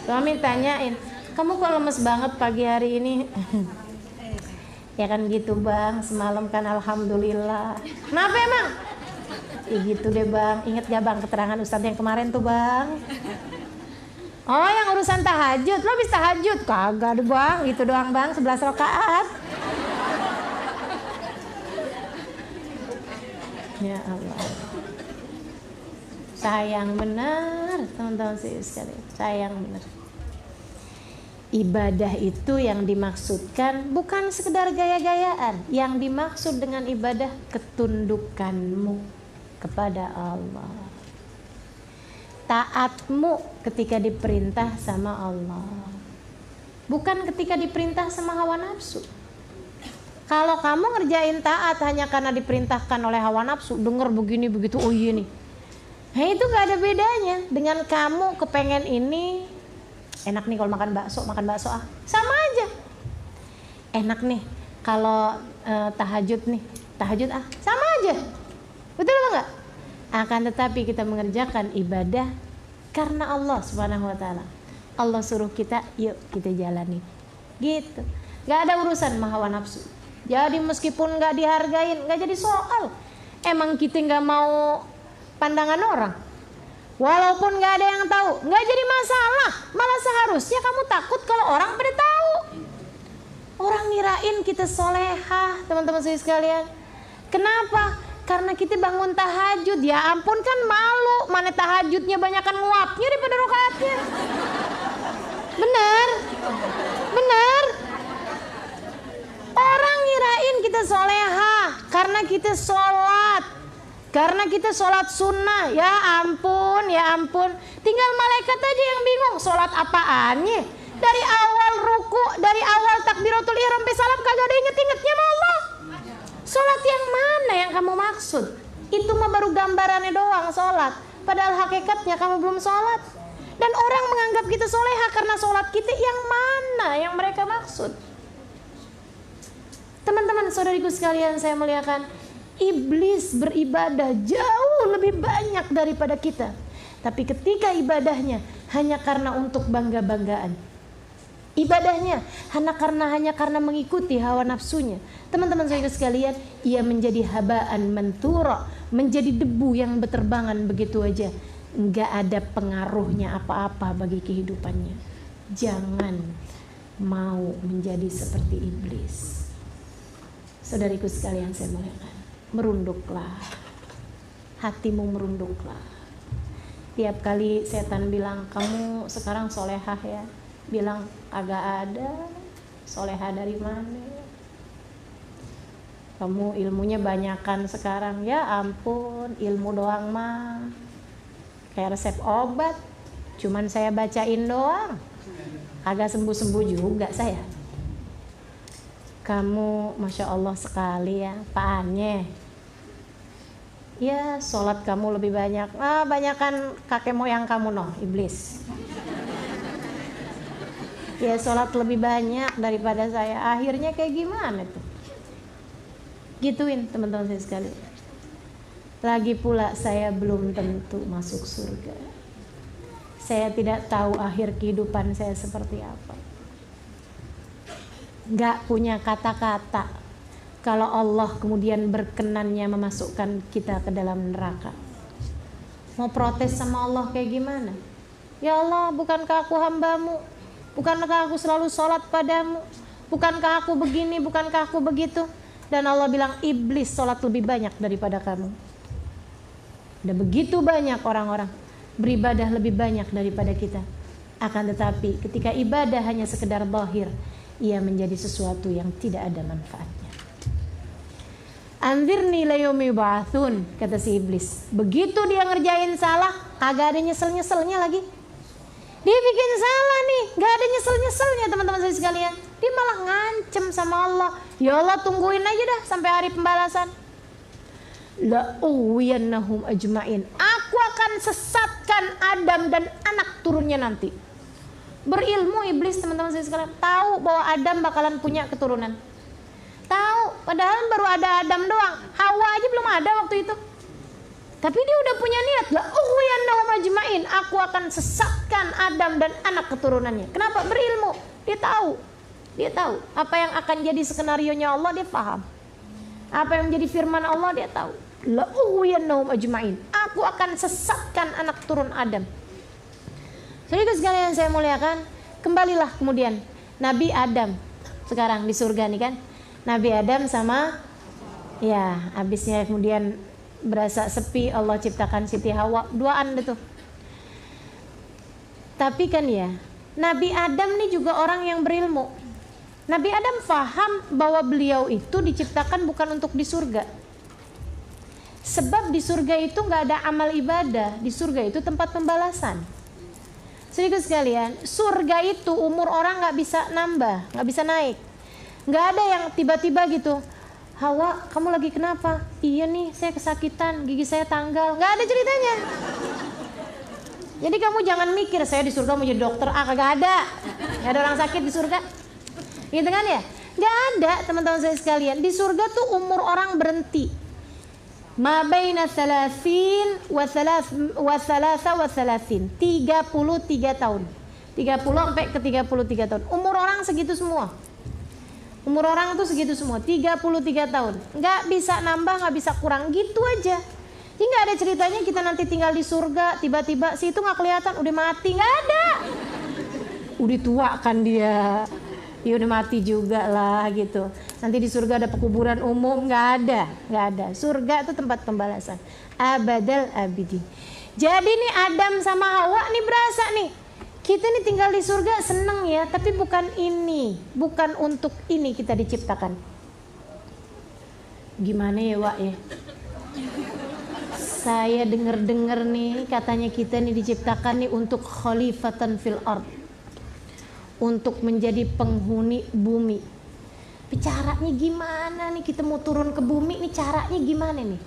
Suami tanyain, kamu kok lemes banget pagi hari ini? Ya kan gitu bang, semalam kan alhamdulillah. Kenapa emang? Ya gitu deh bang, inget gak bang keterangan ustadz yang kemarin tuh bang? Oh, yang urusan tahajud, lo habis tahajud? Kagak deh bang, itu doang bang, 11 rakaat. Ya Allah. Sayang benar, teman-teman sekalian. Sayang benar. Ibadah itu yang dimaksudkan bukan sekedar gaya-gayaan. Yang dimaksud dengan ibadah ketundukanmu kepada Allah. Taatmu ketika diperintah sama Allah. Bukan ketika diperintah sama hawa nafsu. Kalau kamu ngerjain taat hanya karena diperintahkan oleh hawa nafsu, denger begini begitu, oh iya nih. Nah itu gak ada bedanya dengan kamu kepengen ini, enak nih kalau makan bakso ah, sama aja. Enak nih kalau tahajud ah, sama aja. Betul apa enggak? Akan tetapi kita mengerjakan ibadah karena Allah Subhanahu wa taala. Allah suruh kita, yuk kita jalani. Gitu. Gak ada urusan sama hawa nafsu. Jadi meskipun gak dihargain, gak jadi soal. Emang kita gak mau pandangan orang. Walaupun gak ada yang tahu, gak jadi masalah. Malah seharusnya kamu takut kalau orang pada tahu. Orang ngirain kita solehah, teman-teman sekalian. Kenapa? Karena kita bangun tahajud, ya ampun kan malu, mana tahajudnya banyakan nguapnya daripada rakaatnya. Benar. Orang ngirain kita solehah karena kita sholat, karena kita sholat sunnah. Ya ampun. Tinggal malaikat aja yang bingung, sholat apaannya? Dari awal ruku, dari awal takbiratul ihram sampai salam kagak ada inget-ingetnya sama Allah. Sholat yang mana yang kamu maksud? Itu mah baru gambarannya doang sholat. Padahal hakikatnya kamu belum sholat. Dan orang menganggap kita soleha karena sholat kita yang mana yang mereka maksud? Teman-teman saudariku sekalian saya muliakan, iblis beribadah jauh lebih banyak daripada kita. Tapi ketika ibadahnya hanya karena untuk bangga-banggaan, ibadahnya hanya karena mengikuti hawa nafsunya, teman-teman saya sekalian, ia menjadi habaan mentura, menjadi debu yang berterbangan begitu aja, nggak ada pengaruhnya apa-apa bagi kehidupannya. Jangan mau menjadi seperti iblis. Saudariku sekalian saya muliakan, merunduklah, hatimu merunduklah. Tiap kali setan bilang kamu sekarang solehah ya, bilang agak ada. Solehah dari mana? Kamu ilmunya banyakan sekarang, ya ampun, ilmu doang mah kayak resep obat, cuman saya bacain doang, agak sembuh-sembuh juga saya. Kamu Masya Allah sekali ya, paannya ya, sholat kamu lebih banyak, banyakan kakek moyang kamu noh, iblis. Ya sholat lebih banyak daripada saya, akhirnya kayak gimana tuh? Gituin teman-teman saya sekali. Lagi pula saya belum tentu masuk surga. Saya tidak tahu akhir kehidupan saya seperti apa. Gak punya kata-kata kalau Allah kemudian berkenannya memasukkan kita ke dalam neraka. Mau protes sama Allah kayak gimana? Ya Allah, bukankah aku hambamu? Bukankah aku selalu sholat padamu? Bukankah aku begini? Bukankah aku begitu? Dan Allah bilang, iblis sholat lebih banyak daripada kamu. Ada begitu banyak orang-orang beribadah lebih banyak daripada kita. Akan tetapi ketika ibadah hanya sekedar zahir, ia menjadi sesuatu yang tidak ada manfaatnya. Anzirni layaumi ba'atsun, kata si iblis. Begitu dia ngerjain salah, kagak ada nyesel-nyeselnya lagi. Dia bikin salah nih, gak ada nyesel-nyeselnya teman-teman saya sekalian. Dia malah ngancem sama Allah. Ya Allah, tungguin aja dah sampai hari pembalasan. La uwiyannahum ajma'in. Aku akan sesatkan Adam dan anak turunnya nanti. Berilmu iblis teman-teman saya sekalian, tahu bahwa Adam bakalan punya keturunan. Tahu, padahal baru ada Adam doang. Hawa aja belum ada waktu itu. Tapi dia udah punya niat, la uwiyannahum ajma'in. Aku akan sesatkan Adam dan anak keturunannya. Kenapa? Berilmu. Dia tahu apa yang akan jadi skenarionya Allah, dia paham. Apa yang menjadi firman Allah, dia tahu. La uwiyannahum ajma'in. Aku akan sesatkan anak turun Adam. Saudara sekalian saya muliakan, kembalilah kemudian Nabi Adam sekarang di surga nih kan. Nabi Adam sama ya habisnya kemudian berasa sepi, Allah ciptakan Siti Hawa, duaan itu. Tapi kan ya, Nabi Adam nih juga orang yang berilmu. Nabi Adam faham bahwa beliau itu diciptakan bukan untuk di surga. Sebab di surga itu nggak ada amal ibadah, di surga itu tempat pembalasan. Sedikit sekalian, surga itu umur orang nggak bisa nambah, nggak bisa naik. Nggak ada yang tiba-tiba gitu, Hawa kamu lagi kenapa? Iya nih saya kesakitan, gigi saya tanggal. Nggak ada ceritanya. Jadi kamu jangan mikir saya di surga mau jadi dokter, kagak ada. Nggak ada orang sakit di surga. Gitu kan ya? Nggak ada teman-teman saya sekalian. Di surga tuh umur orang berhenti. Ma baina thalathin wa 33 tahun. 30 sampai ke 33 tahun. Umur orang segitu semua. Umur orang tuh segitu semua, 33 tahun. Nggak bisa nambah, nggak bisa kurang, gitu aja. Jadi nggak ada ceritanya kita nanti tinggal di surga, tiba-tiba si itu nggak kelihatan, udah mati, nggak ada. Udah tua kan dia. Ya udah mati juga lah gitu. Nanti di surga ada pekuburan umum, nggak ada. Surga itu tempat pembalasan. Abadal abidin. Jadi nih Adam sama Hawa nih berasa nih, kita nih tinggal di surga seneng ya, tapi bukan ini, bukan untuk ini kita diciptakan. Gimana ya Wak ya? Saya denger nih katanya kita nih diciptakan nih untuk khalifatan fil ard. Untuk menjadi penghuni bumi. Caranya gimana nih kita mau turun ke bumi nih, caranya gimana nih?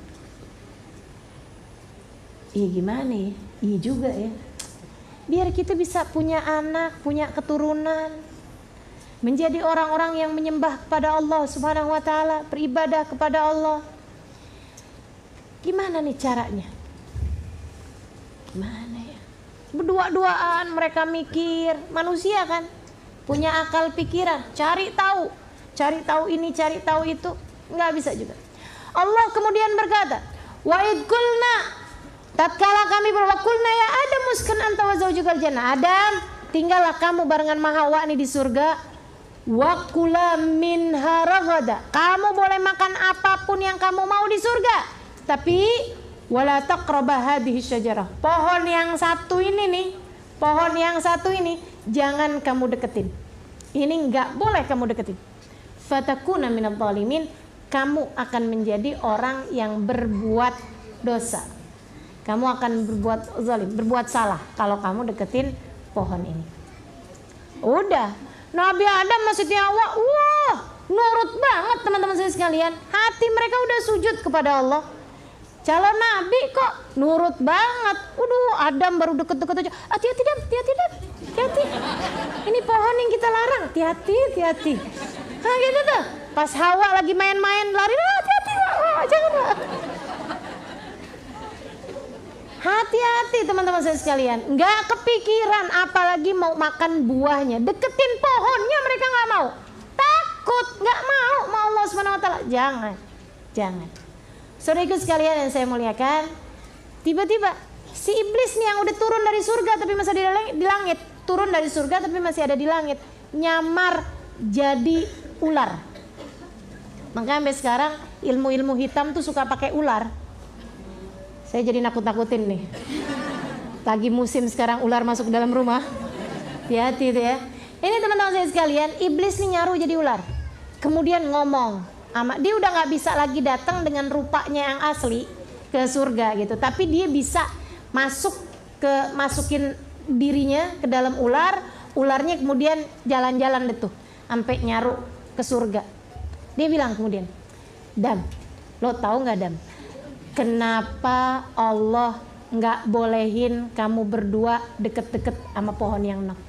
Iya gimana ya? Iya juga ya. Biar kita bisa punya anak, punya keturunan, menjadi orang-orang yang menyembah kepada Allah Subhanahu wa taala, beribadah kepada Allah. Gimana nih caranya? Gimana ya? Berdua-duaan mereka mikir, manusia kan punya akal pikiran, cari tahu ini, cari tahu itu, nggak bisa juga. Allah kemudian berkata, wa id qulna, tatkala kami berwakulna ya Adam uskun anta wa zaujukal jannah. Adam, tinggallah kamu barengan Hawa nih di surga. Wa kula minha ragada, kamu boleh makan apapun yang kamu mau di surga, tapi wala taqraba hadhihi syajarah, pohon yang satu ini jangan kamu deketin. Ini enggak boleh kamu deketin. Fatakuna minadh dhalimin, kamu akan menjadi orang yang berbuat dosa. Kamu akan berbuat zalim, berbuat salah kalau kamu deketin pohon ini. Udah, Nabi Adam sama Siti Hawa, wah, nurut banget teman-teman saya sekalian. Hati mereka udah sujud kepada Allah. Calon nabi kok nurut banget. Adam baru deket-deket aja. Hati-hati Dam, hati-hati. Ini pohon yang kita larang, hati-hati. Nah gitu tuh. Pas Hawa lagi main-main lari, hati-hati, jangan. Hati-hati teman-teman saya sekalian. Nggak kepikiran apalagi mau makan buahnya. Deketin pohonnya mereka nggak mau. Takut, nggak mau Allah Subhanahu wa taala. Jangan. Saudaraku sekalian yang saya muliakan, tiba-tiba si iblis nih yang udah turun dari surga tapi masih di langit, turun dari surga tapi masih ada di langit, nyamar jadi ular. Makanya sampai sekarang ilmu-ilmu hitam tuh suka pakai ular. Saya jadi nakut-nakutin nih. Lagi musim sekarang ular masuk ke dalam rumah. Hati-hati itu ya. Ini teman-teman saya sekalian, iblis nih nyaru jadi ular. Kemudian ngomong. Dia udah nggak bisa lagi datang dengan rupanya yang asli ke surga gitu, tapi dia bisa masukin dirinya ke dalam ularnya kemudian jalan-jalan deh tuh sampai nyaru ke surga. Dia bilang kemudian, Dam, lo tahu nggak Dam, kenapa Allah nggak bolehin kamu berdua deket-deket sama pohon yang enak?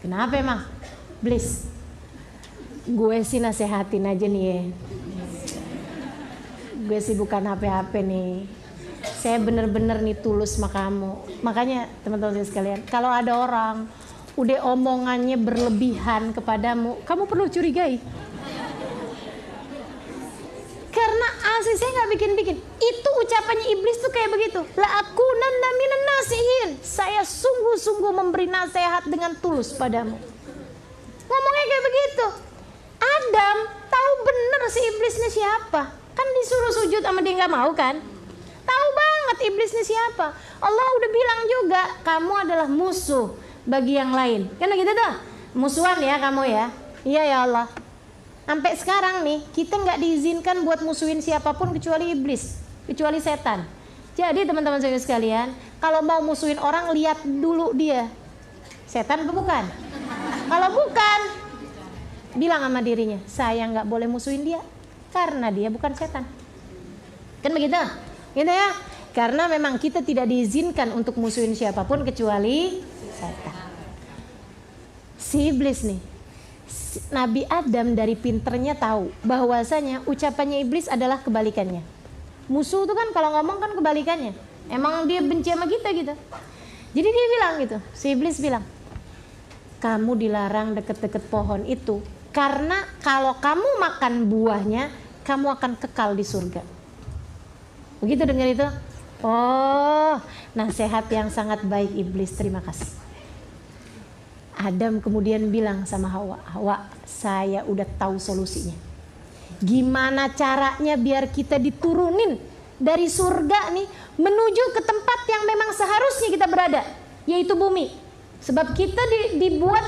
Kenapa emang? Iblis. Gue sih nasehatin aja nih ya. Gue sih bukan HP-HP nih. Saya bener-bener nih tulus sama kamu. Makanya teman-teman sekalian, kalau ada orang udah omongannya berlebihan kepadamu, kamu perlu curigai. Karena asli saya nggak bikin-bikin. Itu ucapannya iblis tuh kayak begitu. La akunanna minan nasihin. Saya memberi nasihat dengan tulus padamu. Ngomongnya kayak begitu. Adam tahu bener si iblisnya siapa. Kan disuruh sujud sama dia nggak mau kan. Tahu banget iblisnya siapa. Allah udah bilang juga, kamu adalah musuh bagi yang lain. Kan begitu tuh. Musuhan ya kamu ya. Iya ya Allah. Sampai sekarang nih kita nggak diizinkan buat musuhin siapapun kecuali iblis, kecuali setan. Jadi teman-teman saya sekalian, kalau mau musuhin orang lihat dulu dia setan apa bukan. Kalau bukan, bilang sama dirinya, saya nggak boleh musuhin dia karena dia bukan setan. Kan begitu, gitu ya. Karena memang kita tidak diizinkan untuk musuhin siapapun kecuali setan. Si iblis nih, Nabi Adam dari pinternya tahu bahwasanya ucapannya iblis adalah kebalikannya. Musuh itu kan kalau ngomong kan kebalikannya. Emang dia benci sama kita gitu. Jadi dia bilang gitu, si iblis bilang, kamu dilarang deket-deket pohon itu karena kalau kamu makan buahnya, kamu akan kekal di surga. Begitu dengar itu? Oh, nasihat yang sangat baik iblis, terima kasih. Adam kemudian bilang sama Hawa, Hawa, saya udah tahu solusinya. Gimana caranya biar kita diturunin dari surga nih menuju ke tempat yang memang seharusnya kita berada, yaitu bumi. Sebab kita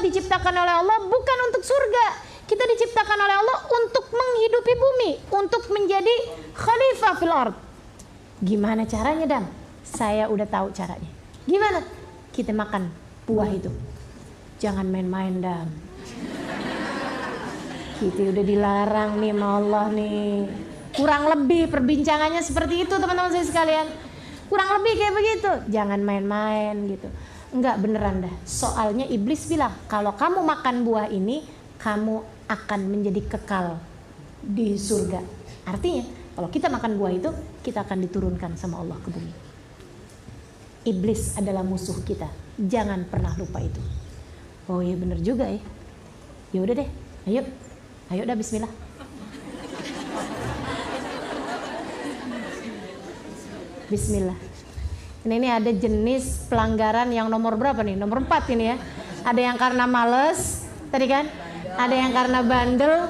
diciptakan oleh Allah bukan untuk surga. Kita diciptakan oleh Allah untuk menghidupi bumi, untuk menjadi khalifah fil ard. Gimana caranya, Dam? Saya udah tahu caranya. Gimana? Kita makan buah itu. Jangan main-main, Dam. Kita udah dilarang nih sama Allah nih. Kurang lebih perbincangannya seperti itu teman-teman saya sekalian. Kurang lebih kayak begitu. Jangan main-main gitu. Enggak, beneran dah. Soalnya iblis bilang, kalau kamu makan buah ini, kamu akan menjadi kekal di surga. Artinya, kalau kita makan buah itu, kita akan diturunkan sama Allah ke bumi. Iblis adalah musuh kita. Jangan pernah lupa itu. Oh iya bener juga ya. Ya udah deh, ayo dah bismillah. Bismillah. Ini ada jenis pelanggaran yang nomor berapa nih? Nomor 4 ini ya. Ada yang karena males, tadi kan? Ada yang karena bandel,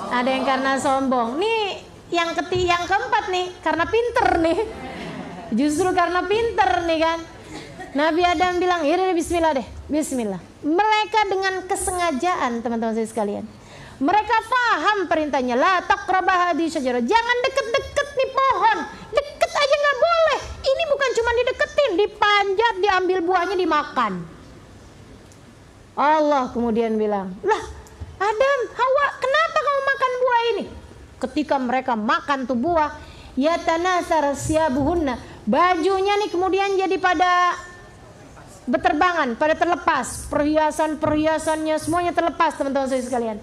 ada yang karena sombong. Nih yang keempat nih, karena pinter nih. Justru karena pinter nih kan. Nabi Adam bilang, ya udah bismillah deh, bismillah. Mereka dengan kesengajaan teman-teman saya sekalian. Mereka paham perintahnya, la taqrabah hadhihi syajarah. Jangan deket-deket nih pohon. Deket aja nggak boleh. Ini bukan cuma dideketin, dipanjat, diambil buahnya, dimakan. Allah kemudian bilang, lah Adam, Hawa, kenapa kamu makan buah ini? Ketika mereka makan tuh buah, yatanasar siyabuhunna. Bajunya nih kemudian jadi pada berterbangan, pada terlepas, perhiasan-perhiasannya semuanya terlepas teman-teman saya sekalian.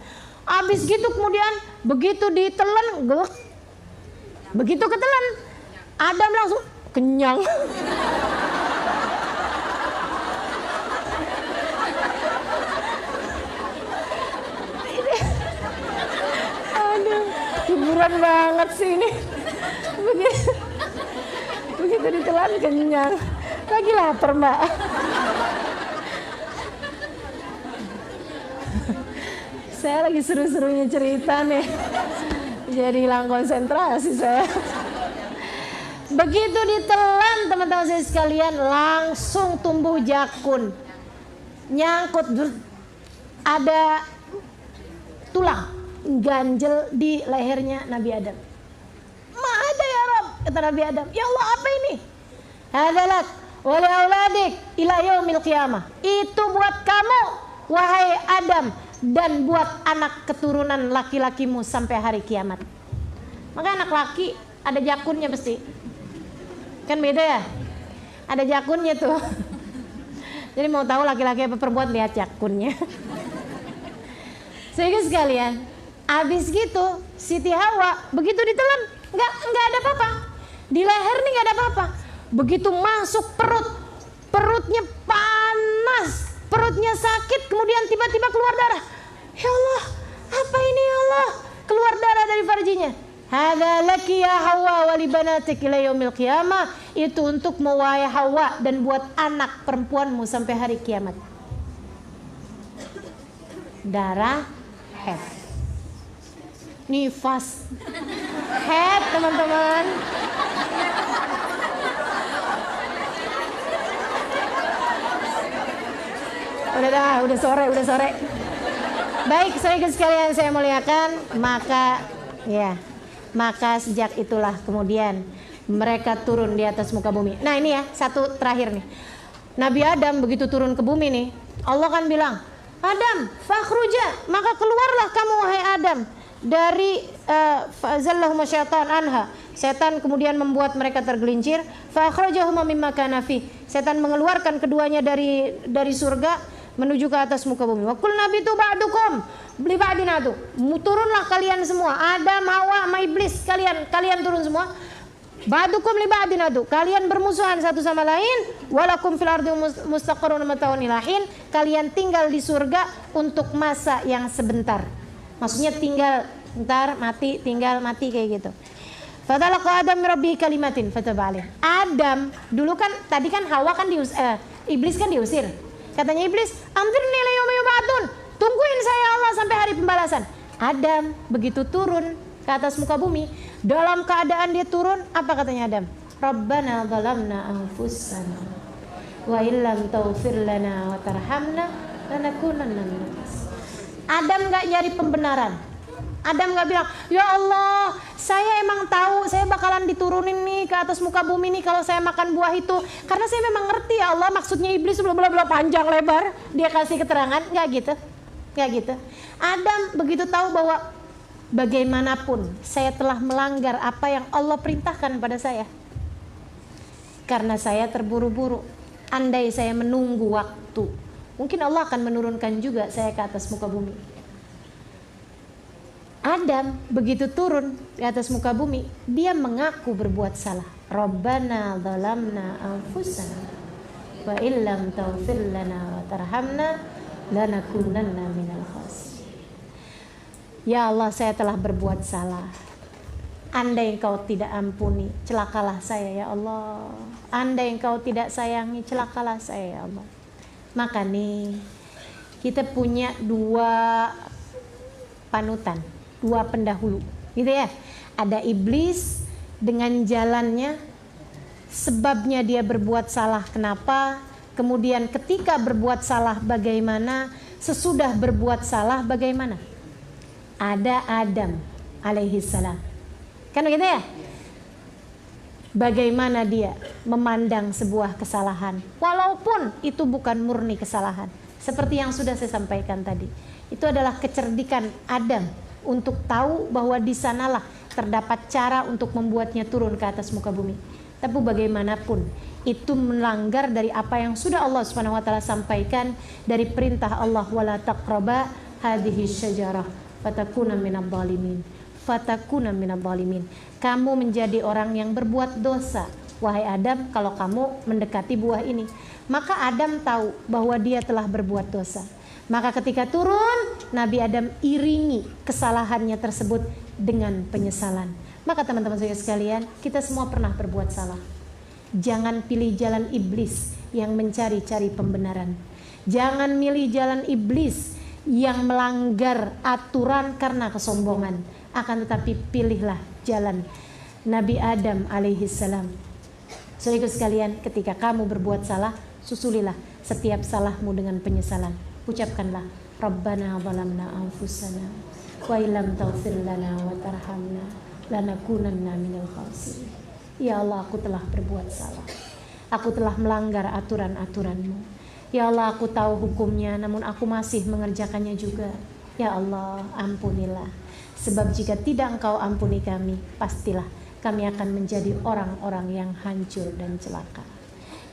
Habis gitu kemudian begitu ditelan, begitu ketelan, Adam langsung kenyang. Aduh, hiburan banget sih ini. Begitu ditelan kenyang. Lagi lapar, Mbak. Saya lagi seru-serunya cerita nih. Jadi hilang konsentrasi saya. Begitu ditelan teman-teman saya sekalian, langsung tumbuh jakun. Nyangkut, ada tulang ganjel di lehernya Nabi Adam. Ma'ada ya Rabb, kata Nabi Adam. Ya Allah, apa ini? Hadalat wali auladik ila yaumil qiyamah. Itu buat kamu wahai Adam dan buat anak keturunan laki-lakimu sampai hari kiamat. Maka anak laki ada jakunnya pasti. Kan beda ya? Ada jakunnya tuh. Jadi mau tahu laki-laki apa perempuan, lihat jakunnya. Sehingga sekalian, habis gitu Siti Hawa begitu ditelan, enggak ada apa-apa. Di leher nih enggak ada apa-apa. Begitu masuk perutnya panas, perutnya sakit, kemudian tiba-tiba keluar darah. Ya Allah, apa ini ya Allah? Keluar darah dari farjinya. Hadza laki ya Hawa wa li banatik ila yaumil qiyamah. Itu untuk wahai Hawa dan buat anak perempuanmu sampai hari kiamat. Darah haid. Nifas. Haid, teman-teman. Udah sore. Baik, saudara sekalian saya muliakan, maka sejak itulah kemudian mereka turun di atas muka bumi. Nah ini ya, satu terakhir nih. Nabi Adam begitu turun ke bumi nih, Allah kan bilang, Adam, fakhruja, maka keluarlah kamu wahai Adam dari fa'azallahuma syaitan anha. Setan kemudian membuat mereka tergelincir. Fakhrajahuma mimma kana fi. Setan mengeluarkan keduanya dari surga menuju ke atas muka bumi. Wa qul nabitu ba'dukum li ba'din adu. Turunlah kalian semua, Adam, Hawa, sama iblis, kalian turun semua. Ba'dukum li ba'din adu. Kalian bermusuhan satu sama lain. Walakum fil ardi mustaqarrun mata'un ilahin. Kalian tinggal di surga untuk masa yang sebentar. Maksudnya tinggal bentar, mati, tinggal mati kayak gitu. Fatalaqa Adam min rabbihi kalimatin fataba alaih. Adam dulu kan tadi kan Hawa kan iblis kan diusir. Katanya iblis, "Anzirni ila yaumi yub'atsun." Tungguin saya Allah sampai hari pembalasan. Adam begitu turun ke atas muka bumi, dalam keadaan dia turun, apa katanya Adam? Rabbana zalamna anfusana wa illam taghfir lana wa tarhamna lanakunanna minal khasirin. Adam enggak nyari pembenaran. Adam gak bilang, ya Allah, saya emang tahu saya bakalan diturunin nih ke atas muka bumi nih kalau saya makan buah itu. Karena saya memang ngerti ya Allah maksudnya iblis bla panjang lebar. Dia kasih keterangan, gak gitu. Adam begitu tahu bahwa bagaimanapun saya telah melanggar apa yang Allah perintahkan pada saya. Karena saya terburu-buru. Andai saya menunggu waktu, mungkin Allah akan menurunkan juga saya ke atas muka bumi. Adam begitu turun di atas muka bumi, dia mengaku berbuat salah. Rabbana zalamna anfusana wa illam taghfir lana wa tarhamna lanakunanna minal khasirin. Ya Allah, saya telah berbuat salah. Andai Engkau tidak ampuni, celakalah saya ya Allah. Andai Engkau tidak sayangi, celakalah saya ya Allah. Maka nih kita punya dua panutan, dua pendahulu, gitu ya. Ada iblis dengan jalannya, sebabnya dia berbuat salah. Kenapa? Kemudian ketika berbuat salah bagaimana? Sesudah berbuat salah bagaimana? Ada Adam alaihi salam. Kan begitu ya? Bagaimana dia memandang sebuah kesalahan, walaupun itu bukan murni kesalahan. Seperti yang sudah saya sampaikan tadi, itu adalah kecerdikan Adam untuk tahu bahwa di sanalah terdapat cara untuk membuatnya turun ke atas muka bumi. Tapi bagaimanapun itu melanggar dari apa yang sudah Allah Subhanahu wa taala sampaikan dari perintah Allah, wala taqraba hadhihi syajarah fatakuna minadh dhalimin. Fatakuna minadh dhalimin. Kamu menjadi orang yang berbuat dosa, wahai Adam, kalau kamu mendekati buah ini. Maka Adam tahu bahwa dia telah berbuat dosa. Maka ketika turun, Nabi Adam iringi kesalahannya tersebut dengan penyesalan. Maka teman-teman saya sekalian, kita semua pernah berbuat salah. Jangan pilih jalan iblis yang mencari-cari pembenaran. Jangan milih jalan iblis yang melanggar aturan karena kesombongan. Akan tetapi pilihlah jalan Nabi Adam alaihi salam. Saudara sekalian, ketika kamu berbuat salah, susulilah setiap salahmu dengan penyesalan. Ucapkanlah, Rabbana zalamna anfusana wa illam taghfir lana wa tarhamna lanakunanna minal khasirin. Ya Allah, aku telah berbuat salah. Aku telah melanggar aturan-aturan-Mu. Ya Allah, aku tahu hukumnya, namun aku masih mengerjakannya juga. Ya Allah, ampunilah. Sebab jika tidak Engkau ampuni kami, pastilah kami akan menjadi orang-orang yang hancur dan celaka.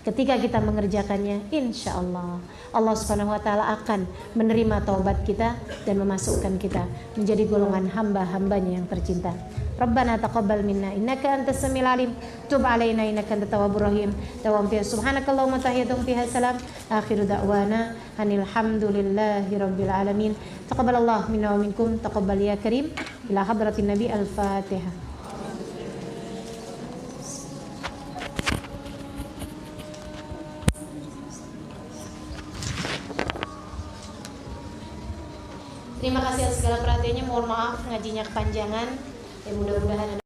ketika kita mengerjakannya, insya Allah Allah Subhanahu wa Ta'ala akan menerima taubat kita dan memasukkan kita menjadi golongan hamba-hambanya yang tercinta. Rabbana taqabbal minna innaka antas samiul alim, tub alaina innaka antat tawwabur rahim. Dawam fiha subhanakallahumma tahiyyatun fiha salam. Akhiru da'wana anil hamdulillahi rabbil alamin. Taqabbalallahu minna wa minkum, taqabbal ya karim. Ila hadratin nabi al-Fatihah. Terima kasih atas segala perhatiannya. Mohon maaf ngajinya kepanjangan. Ya mudah-mudahan